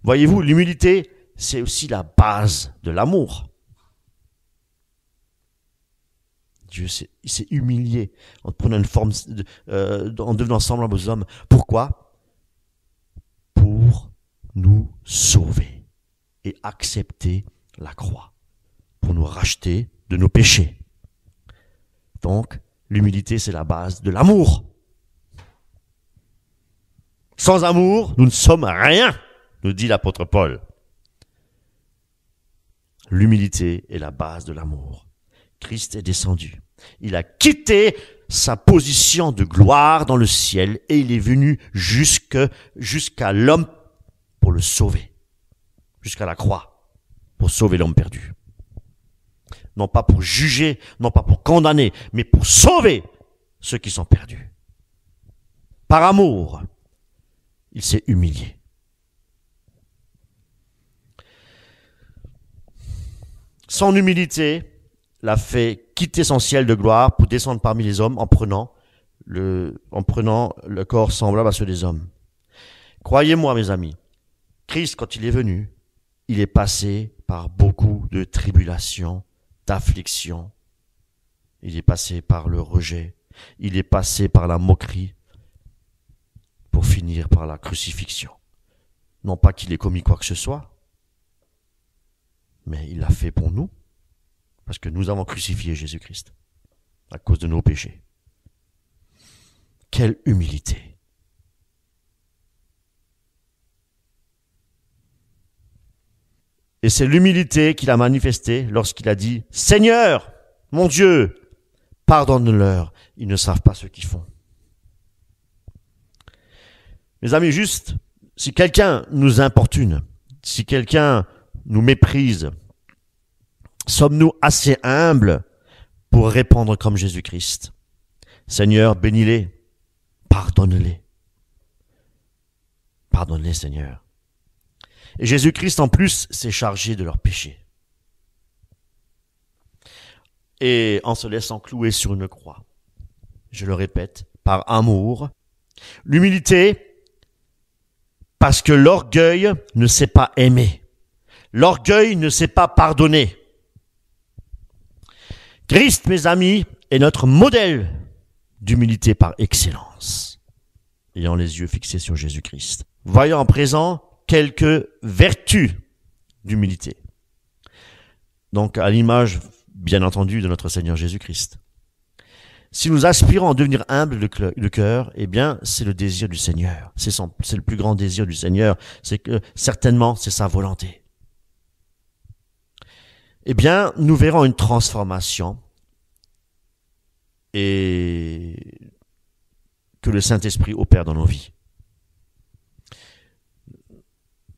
Voyez-vous, l'humilité, c'est aussi la base de l'amour. Dieu il s'est humilié en prenant une forme, en devenant semblable aux hommes. Pourquoi ? Pour nous sauver et accepter la croix, pour nous racheter de nos péchés. Donc, l'humilité, c'est la base de l'amour. Sans amour, nous ne sommes rien, nous dit l'apôtre Paul. L'humilité est la base de l'amour. Christ est descendu. Il a quitté sa position de gloire dans le ciel et il est venu jusqu'à l'homme pour le sauver. Jusqu'à la croix, pour sauver l'homme perdu. Non pas pour juger, non pas pour condamner, mais pour sauver ceux qui sont perdus. Par amour, il s'est humilié. Son humilité l'a fait quitter son ciel de gloire pour descendre parmi les hommes en prenant le corps semblable à ceux des hommes. Croyez-moi, mes amis, Christ, quand il est venu, il est passé par beaucoup de tribulations, d'afflictions. Il est passé par le rejet. Il est passé par la moquerie pour finir par la crucifixion. Non pas qu'il ait commis quoi que ce soit, mais il l'a fait pour nous. Parce que nous avons crucifié Jésus-Christ à cause de nos péchés. Quelle humilité! Et c'est l'humilité qu'il a manifestée lorsqu'il a dit « Seigneur, mon Dieu, pardonne-leur, ils ne savent pas ce qu'ils font. » Mes amis, juste, si quelqu'un nous importune, si quelqu'un nous méprise, sommes-nous assez humbles pour répondre comme Jésus-Christ? Seigneur, bénis-les, pardonne-les. Pardonne-les, Seigneur. Et Jésus-Christ, en plus, s'est chargé de leurs péchés. Et en se laissant clouer sur une croix, je le répète, par amour, l'humilité, parce que l'orgueil ne sait pas aimer. L'orgueil ne sait pas pardonner. Christ, mes amis, est notre modèle d'humilité par excellence, ayant les yeux fixés sur Jésus-Christ. Voyons en présent quelques vertus d'humilité. Donc, à l'image, bien entendu, de notre Seigneur Jésus-Christ. Si nous aspirons à devenir humbles de cœur, eh bien, c'est le désir du Seigneur. C'est le plus grand désir du Seigneur. C'est que, certainement, c'est sa volonté. Eh bien, nous verrons une transformation et que le Saint-Esprit opère dans nos vies.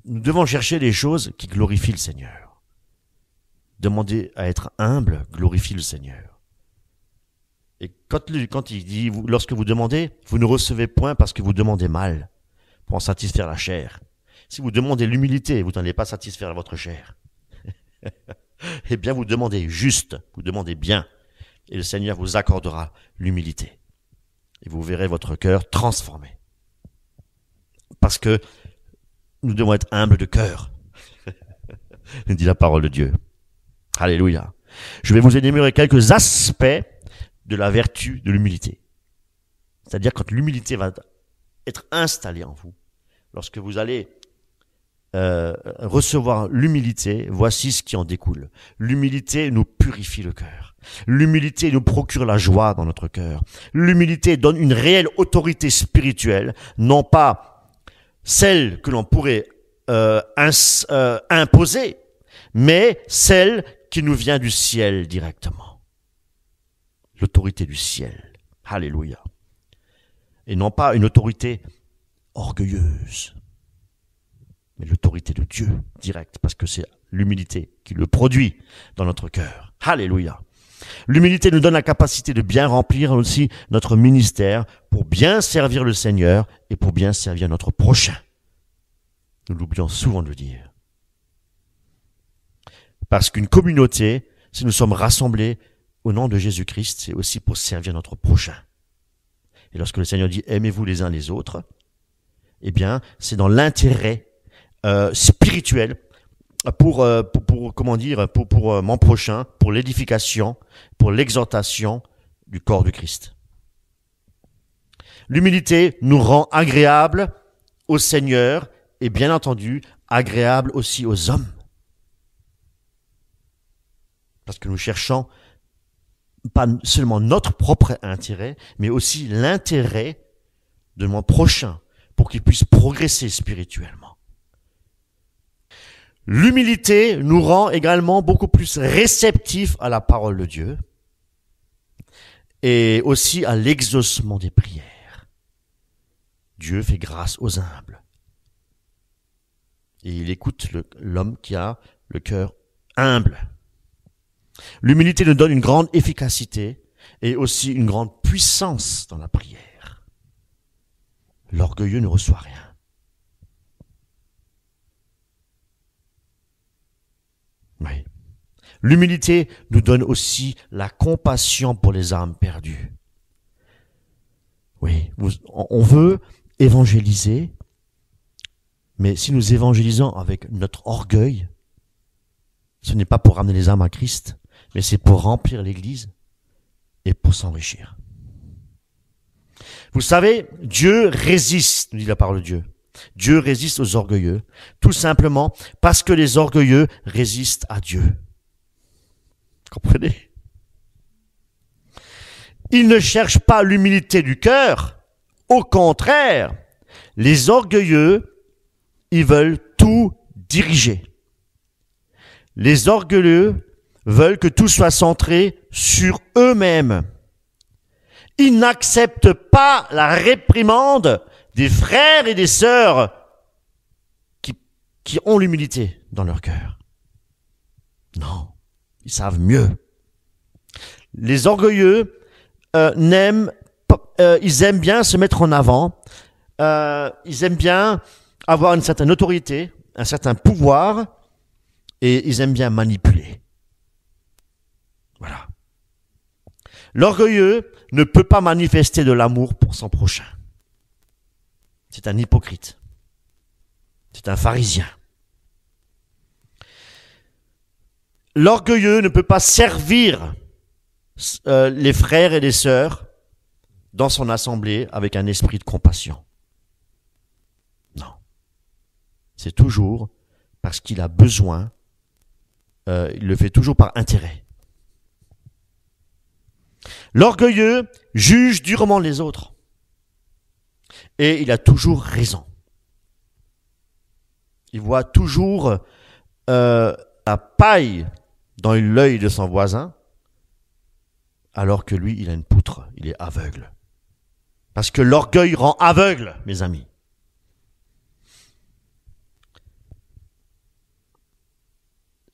Nous devons chercher les choses qui glorifient le Seigneur. Demander à être humble glorifie le Seigneur. Et quand il dit, lorsque vous demandez, vous ne recevez point parce que vous demandez mal, pour en satisfaire la chair. Si vous demandez l'humilité, vous n'allez pas satisfaire votre chair. Eh bien, vous demandez juste, vous demandez bien, et le Seigneur vous accordera l'humilité. Et vous verrez votre cœur transformé. Parce que nous devons être humbles de cœur, nous dit la parole de Dieu. Alléluia. Je vais vous énumérer quelques aspects de la vertu de l'humilité. C'est-à-dire quand l'humilité va être installée en vous, lorsque vous allez recevoir l'humilité, voici ce qui en découle. L'humilité nous purifie le cœur. L'humilité nous procure la joie dans notre cœur. L'humilité donne une réelle autorité spirituelle, non pas celle que l'on pourrait imposer, mais celle qui nous vient du ciel directement. L'autorité du ciel. Alléluia. Et non pas une autorité orgueilleuse, mais l'autorité de Dieu directe, parce que c'est l'humilité qui le produit dans notre cœur. Alléluia. L'humilité nous donne la capacité de bien remplir aussi notre ministère pour bien servir le Seigneur et pour bien servir notre prochain. Nous l'oublions souvent de le dire. Parce qu'une communauté, si nous sommes rassemblés au nom de Jésus-Christ, c'est aussi pour servir notre prochain. Et lorsque le Seigneur dit « aimez-vous les uns les autres », eh bien, c'est dans l'intérêt spirituel pour mon prochain, pour l'édification, pour l'exhortation du corps du Christ. L'humilité nous rend agréables au Seigneur et bien entendu agréables aussi aux hommes. Parce que nous cherchons pas seulement notre propre intérêt, mais aussi l'intérêt de mon prochain pour qu'il puisse progresser spirituellement. L'humilité nous rend également beaucoup plus réceptifs à la parole de Dieu et aussi à l'exaucement des prières. Dieu fait grâce aux humbles. Et il écoute l'homme qui a le cœur humble. L'humilité nous donne une grande efficacité et aussi une grande puissance dans la prière. L'orgueilleux ne reçoit rien. Oui. L'humilité nous donne aussi la compassion pour les âmes perdues. Oui, on veut évangéliser, mais si nous évangélisons avec notre orgueil, ce n'est pas pour ramener les âmes à Christ, mais c'est pour remplir l'Église et pour s'enrichir. Vous savez, Dieu résiste, nous dit la parole de Dieu. Dieu résiste aux orgueilleux, tout simplement parce que les orgueilleux résistent à Dieu. Comprenez? Ils ne cherchent pas l'humilité du cœur. Au contraire, les orgueilleux, ils veulent tout diriger. Les orgueilleux veulent que tout soit centré sur eux-mêmes. Ils n'acceptent pas la réprimande des frères et des sœurs qui ont l'humilité dans leur cœur. Non, ils savent mieux. Les orgueilleux ils aiment bien se mettre en avant, ils aiment bien avoir une certaine autorité, un certain pouvoir, et ils aiment bien manipuler. Voilà. L'orgueilleux ne peut pas manifester de l'amour pour son prochain. C'est un hypocrite. C'est un pharisien. L'orgueilleux ne peut pas servir les frères et les sœurs dans son assemblée avec un esprit de compassion. Non. C'est toujours parce qu'il a besoin, il le fait toujours par intérêt. L'orgueilleux juge durement les autres. Et il a toujours raison. Il voit toujours la paille dans l'œil de son voisin, alors que lui, il a une poutre, il est aveugle. Parce que l'orgueil rend aveugle, mes amis.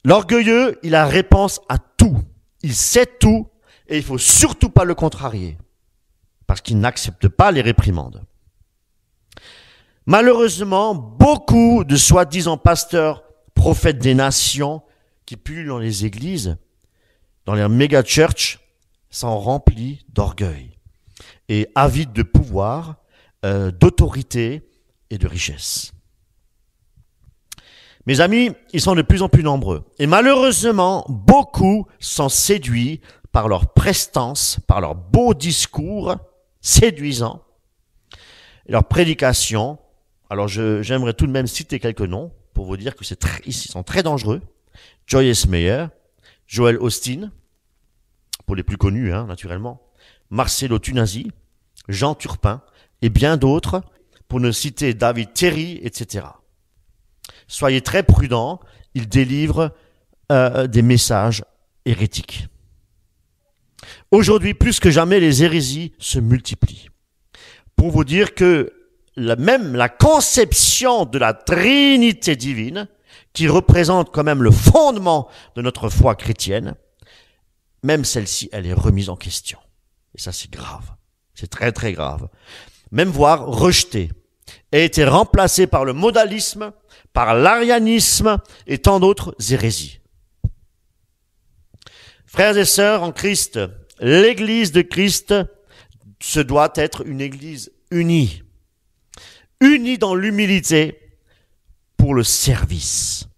L'orgueilleux, il a réponse à tout. Il sait tout et il faut surtout pas le contrarier. Parce qu'il n'accepte pas les réprimandes. Malheureusement, beaucoup de soi-disant pasteurs, prophètes des nations, qui pullulent dans les églises, dans les méga-churches, sont remplis d'orgueil et avides de pouvoir, d'autorité et de richesse. Mes amis, ils sont de plus en plus nombreux. Et malheureusement, beaucoup sont séduits par leur prestance, par leurs beaux discours séduisants, et leur prédication. Alors j'aimerais tout de même citer quelques noms pour vous dire que ils sont très dangereux. Joyce Meyer, Joel Austin, pour les plus connus, naturellement, Marcelo Tunasi, Jean Turpin, et bien d'autres, pour ne citer David Terry, etc. Soyez très prudents, ils délivrent des messages hérétiques. Aujourd'hui, plus que jamais, les hérésies se multiplient. Pour vous dire que même la conception de la Trinité divine, qui représente quand même le fondement de notre foi chrétienne, même celle-ci, elle est remise en question. Et ça, c'est grave. C'est très, très grave. Même voire rejetée. Et a été remplacée par le modalisme, par l'arianisme et tant d'autres hérésies. Frères et sœurs en Christ, l'Église de Christ se doit être une Église unie. Unie dans l'humilité pour le service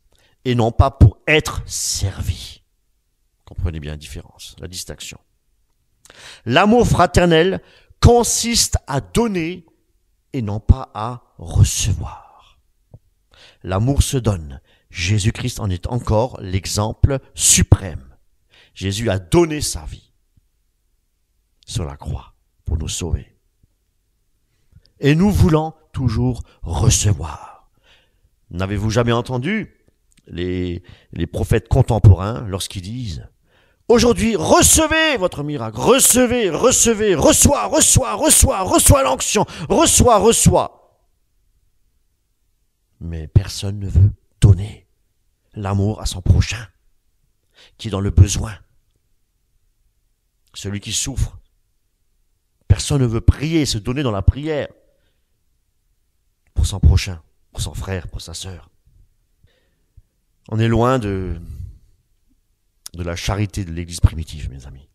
et non pas pour être servi. Comprenez bien la différence, la distinction. L'amour fraternel consiste à donner et non pas à recevoir. L'amour se donne. Jésus-Christ en est encore l'exemple suprême. Jésus a donné sa vie sur la croix pour nous sauver. Et nous voulons toujours recevoir. N'avez-vous jamais entendu les prophètes contemporains lorsqu'ils disent « Aujourd'hui, recevez votre miracle, recevez, reçois l'onction, reçois. » Mais personne ne veut donner l'amour à son prochain, qui est dans le besoin, celui qui souffre. Personne ne veut prier, se donner dans la prière pour son prochain, pour son frère, pour sa sœur. On est loin de la charité de l'Église primitive, mes amis.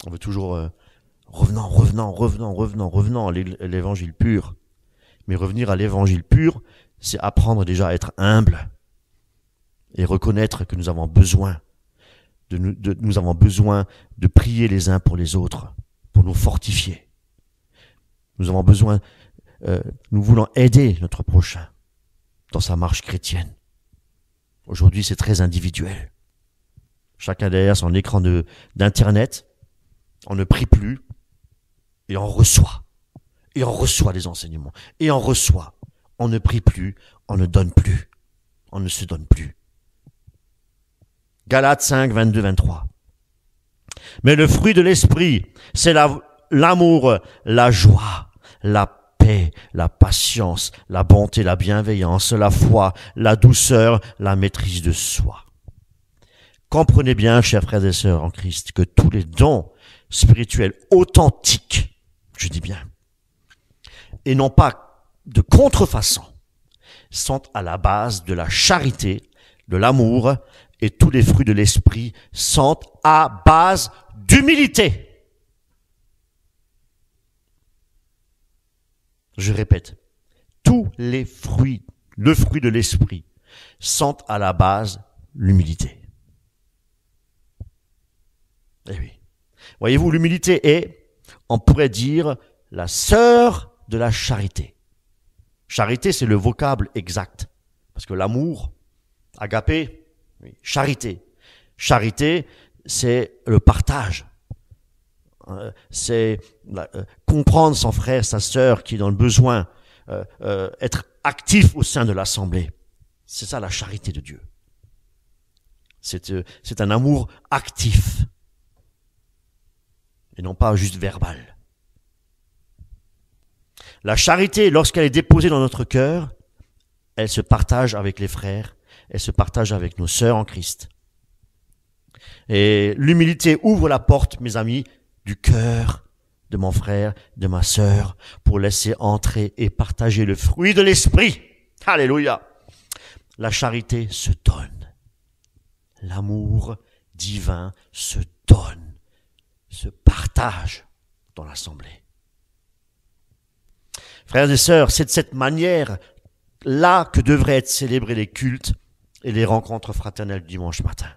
On veut toujours revenant à l'évangile pur. Mais revenir à l'évangile pur, c'est apprendre déjà à être humble et reconnaître que nous avons besoin nous avons besoin de prier les uns pour les autres, pour nous fortifier. Nous avons besoin, nous voulons aider notre prochain dans sa marche chrétienne. Aujourd'hui, c'est très individuel. Chacun derrière son écran d'internet, on ne prie plus et on reçoit. Et on reçoit des enseignements. Et on reçoit. On ne prie plus, on ne donne plus. On ne se donne plus. Galates 5, 22, 23. Mais le fruit de l'esprit, c'est l'amour, la joie, la paix, la patience, la bonté, la bienveillance, la foi, la douceur, la maîtrise de soi. Comprenez bien, chers frères et sœurs en Christ, que tous les dons spirituels authentiques, je dis bien, et non pas de contrefaçon, sont à la base de la charité, de l'amour, et tous les fruits de l'esprit sont à base d'humilité. Je répète, tous les fruits, le fruit de l'esprit, sont à la base l'humilité. Eh oui. Voyez-vous, l'humilité est, on pourrait dire, la sœur de la charité. Charité, c'est le vocable exact. Parce que l'amour, agapé, oui, charité. Charité, c'est le partage. C'est comprendre son frère, sa sœur qui est dans le besoin, être actif au sein de l'assemblée. C'est ça la charité de Dieu. C'est un amour actif et non pas juste verbal. La charité, lorsqu'elle est déposée dans notre cœur, elle se partage avec les frères, elle se partage avec nos sœurs en Christ. Et l'humilité ouvre la porte, mes amis, du cœur de mon frère, de ma sœur, pour laisser entrer et partager le fruit de l'esprit. Alléluia. La charité se donne. L'amour divin se donne, se partage dans l'assemblée. Frères et sœurs, c'est de cette manière-là que devraient être célébrés les cultes et les rencontres fraternelles du dimanche matin,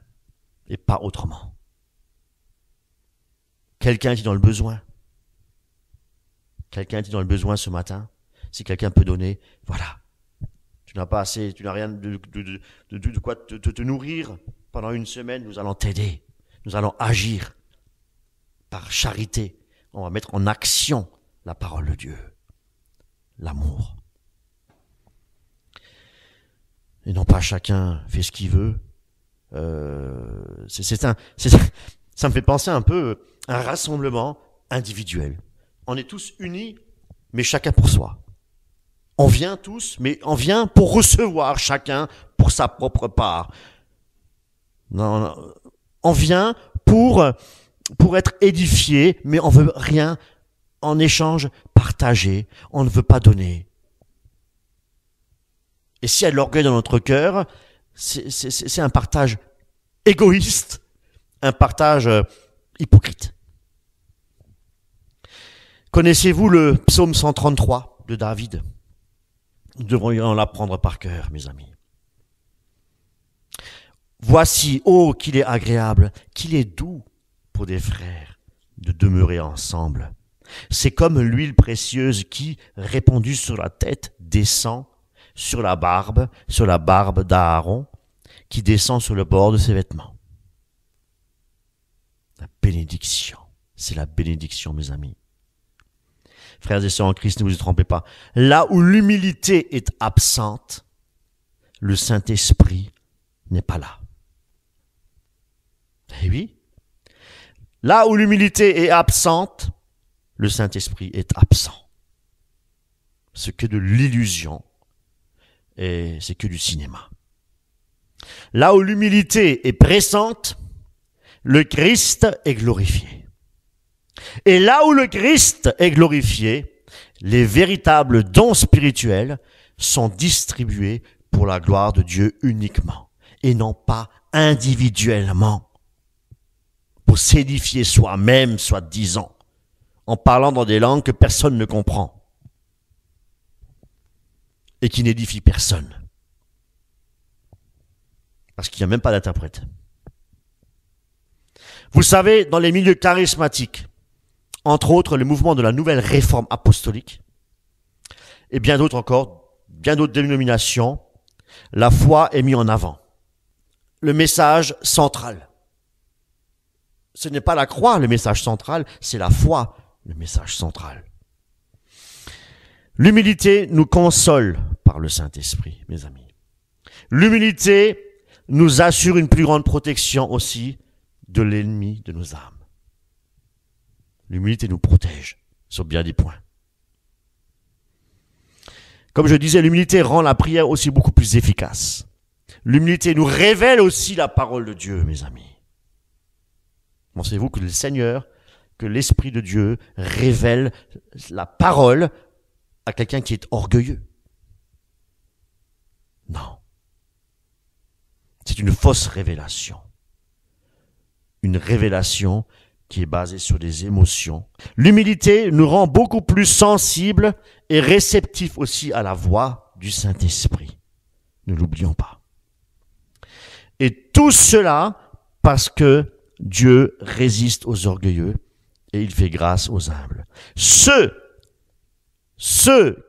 et pas autrement. Quelqu'un est dans le besoin. Quelqu'un est dans le besoin ce matin. Si quelqu'un peut donner, voilà. Tu n'as pas assez, tu n'as rien de quoi te nourrir pendant une semaine, nous allons t'aider. Nous allons agir par charité. On va mettre en action la parole de Dieu. L'amour. Et non pas chacun fait ce qu'il veut. Ça me fait penser un peu à un rassemblement individuel. On est tous unis, mais chacun pour soi. On vient tous, mais on vient pour recevoir chacun pour sa propre part. Non, on vient pour être édifié, mais on veut rien en échange partager. On ne veut pas donner. Et s'il y a de l'orgueil dans notre cœur, c'est un partage égoïste, un partage hypocrite. Connaissez-vous le psaume 133 de David? Nous devrions l'apprendre par cœur, mes amis. Voici, oh, qu'il est agréable, qu'il est doux pour des frères de demeurer ensemble. C'est comme l'huile précieuse qui, répandue sur la tête, descend sur la barbe d'Aaron, qui descend sur le bord de ses vêtements. La bénédiction, c'est la bénédiction, mes amis. Frères et sœurs en Christ, ne vous y trompez pas. Là où l'humilité est absente, le Saint-Esprit n'est pas là. Eh oui. Là où l'humilité est absente, le Saint-Esprit est absent. C'est que de l'illusion et c'est que du cinéma. Là où l'humilité est pressante, le Christ est glorifié. Et là où le Christ est glorifié, les véritables dons spirituels sont distribués pour la gloire de Dieu uniquement, et non pas individuellement, pour s'édifier soi-même, soi-disant, en parlant dans des langues que personne ne comprend, et qui n'édifient personne, parce qu'il n'y a même pas d'interprète. Vous savez, dans les milieux charismatiques, entre autres le mouvement de la nouvelle réforme apostolique, et bien d'autres encore, bien d'autres dénominations, la foi est mise en avant. Le message central. Ce n'est pas la croix le message central, c'est la foi le message central. L'humilité nous console par le Saint-Esprit, mes amis. L'humilité nous assure une plus grande protection aussi de l'ennemi de nos âmes. L'humilité nous protège sur bien des points. Comme je disais, l'humilité rend la prière aussi beaucoup plus efficace. L'humilité nous révèle aussi la parole de Dieu, mes amis. Pensez-vous que le Seigneur, que l'Esprit de Dieu révèle la parole à quelqu'un qui est orgueilleux? Non. C'est une fausse révélation. Une révélation qui est basée sur des émotions. L'humilité nous rend beaucoup plus sensibles et réceptifs aussi à la voix du Saint-Esprit. Ne l'oublions pas. Et tout cela parce que Dieu résiste aux orgueilleux et il fait grâce aux humbles. Ceux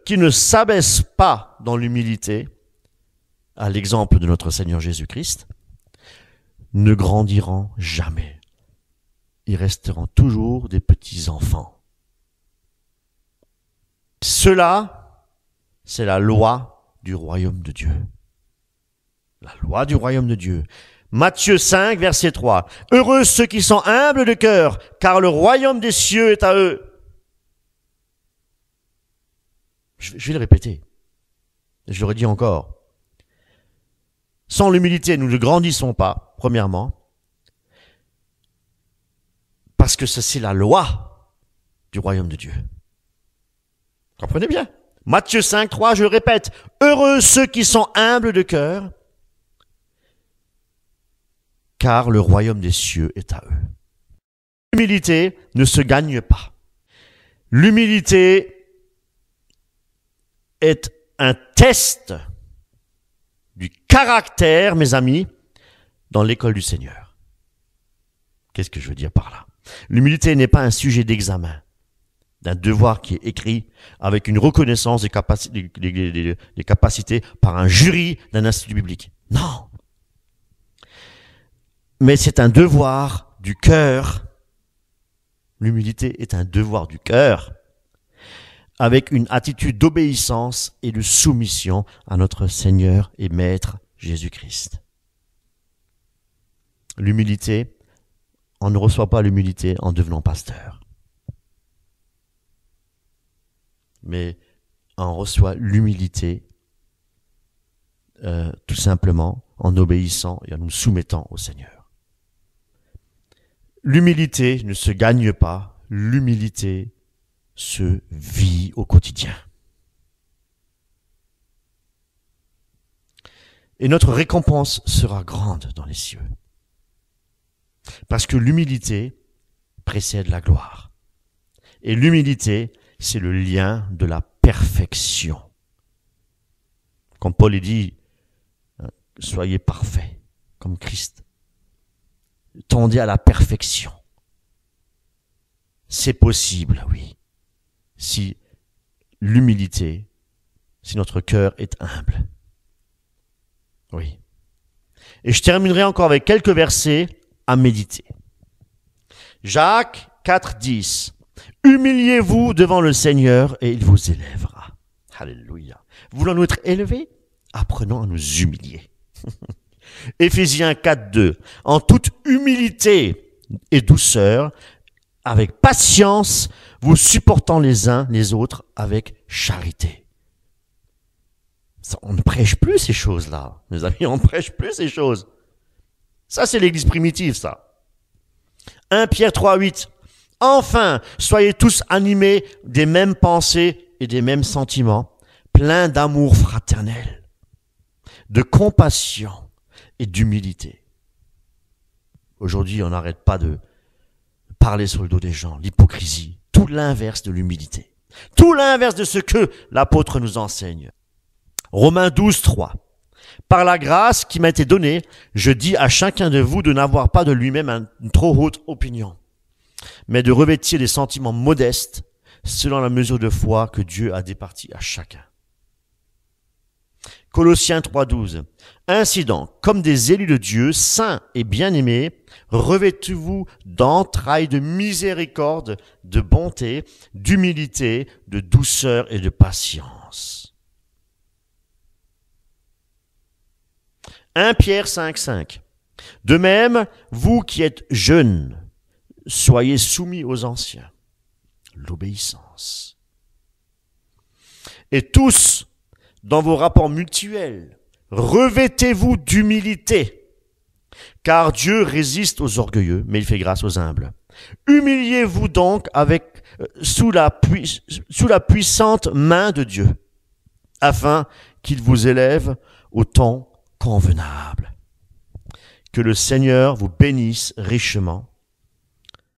qui ne s'abaissent pas dans l'humilité, à l'exemple de notre Seigneur Jésus-Christ, ne grandiront jamais. Ils resteront toujours des petits enfants. Cela, c'est la loi du royaume de Dieu. La loi du royaume de Dieu. Matthieu 5, verset 3. Heureux ceux qui sont humbles de cœur, car le royaume des cieux est à eux. Je vais le répéter. Je le redis encore. Sans l'humilité, nous ne grandissons pas, premièrement, parce que c'est la loi du royaume de Dieu. Comprenez bien. Matthieu 5, 3, je le répète. Heureux ceux qui sont humbles de cœur, car le royaume des cieux est à eux. L'humilité ne se gagne pas. L'humilité est un test du caractère, mes amis, dans l'école du Seigneur. Qu'est-ce que je veux dire par là? L'humilité n'est pas un sujet d'examen, d'un devoir qui est écrit avec une reconnaissance des capacités par un jury d'un institut biblique. Non. Mais c'est un devoir du cœur. L'humilité est un devoir du cœur, avec une attitude d'obéissance et de soumission à notre Seigneur et Maître Jésus-Christ. L'humilité, on ne reçoit pas l'humilité en devenant pasteur. Mais on reçoit l'humilité tout simplement en obéissant et en nous soumettant au Seigneur. L'humilité ne se gagne pas, l'humilité se vit au quotidien. Et notre récompense sera grande dans les cieux. Parce que l'humilité précède la gloire. Et l'humilité, c'est le lien de la perfection. Comme Paul dit, soyez parfaits, comme Christ. Tendez à la perfection. C'est possible, oui. Si l'humilité, si notre cœur est humble. Oui. Et je terminerai encore avec quelques versets à méditer. Jacques 4,10. Humiliez-vous devant le Seigneur et il vous élèvera. Alléluia. Voulons-nous être élevés? Apprenons à nous humilier. Éphésiens 4,2. En toute humilité et douceur, avec patience, vous supportant les uns les autres avec charité. Ça, on ne prêche plus ces choses-là. Mes amis, on ne prêche plus ces choses. Ça, c'est l'église primitive, ça. 1 Pierre 3,8. Enfin, soyez tous animés des mêmes pensées et des mêmes sentiments, pleins d'amour fraternel, de compassion et d'humilité. Aujourd'hui, on n'arrête pas de parler sur le dos des gens, l'hypocrisie, tout l'inverse de l'humilité, tout l'inverse de ce que l'apôtre nous enseigne. Romains 12,3. Par la grâce qui m'a été donnée, je dis à chacun de vous de n'avoir pas de lui-même une trop haute opinion, mais de revêtir des sentiments modestes selon la mesure de foi que Dieu a départie à chacun. Colossiens 3,12. Ainsi donc, comme des élus de Dieu, saints et bien-aimés, revêtez-vous d'entrailles de miséricorde, de bonté, d'humilité, de douceur et de patience. 1 Pierre 5,5. De même, vous qui êtes jeunes, soyez soumis aux anciens. L'obéissance. Et tous, dans vos rapports mutuels, revêtez-vous d'humilité, car Dieu résiste aux orgueilleux, mais il fait grâce aux humbles. Humiliez-vous donc sous la puissante main de Dieu, afin qu'il vous élève au temps convenable. Que le Seigneur vous bénisse richement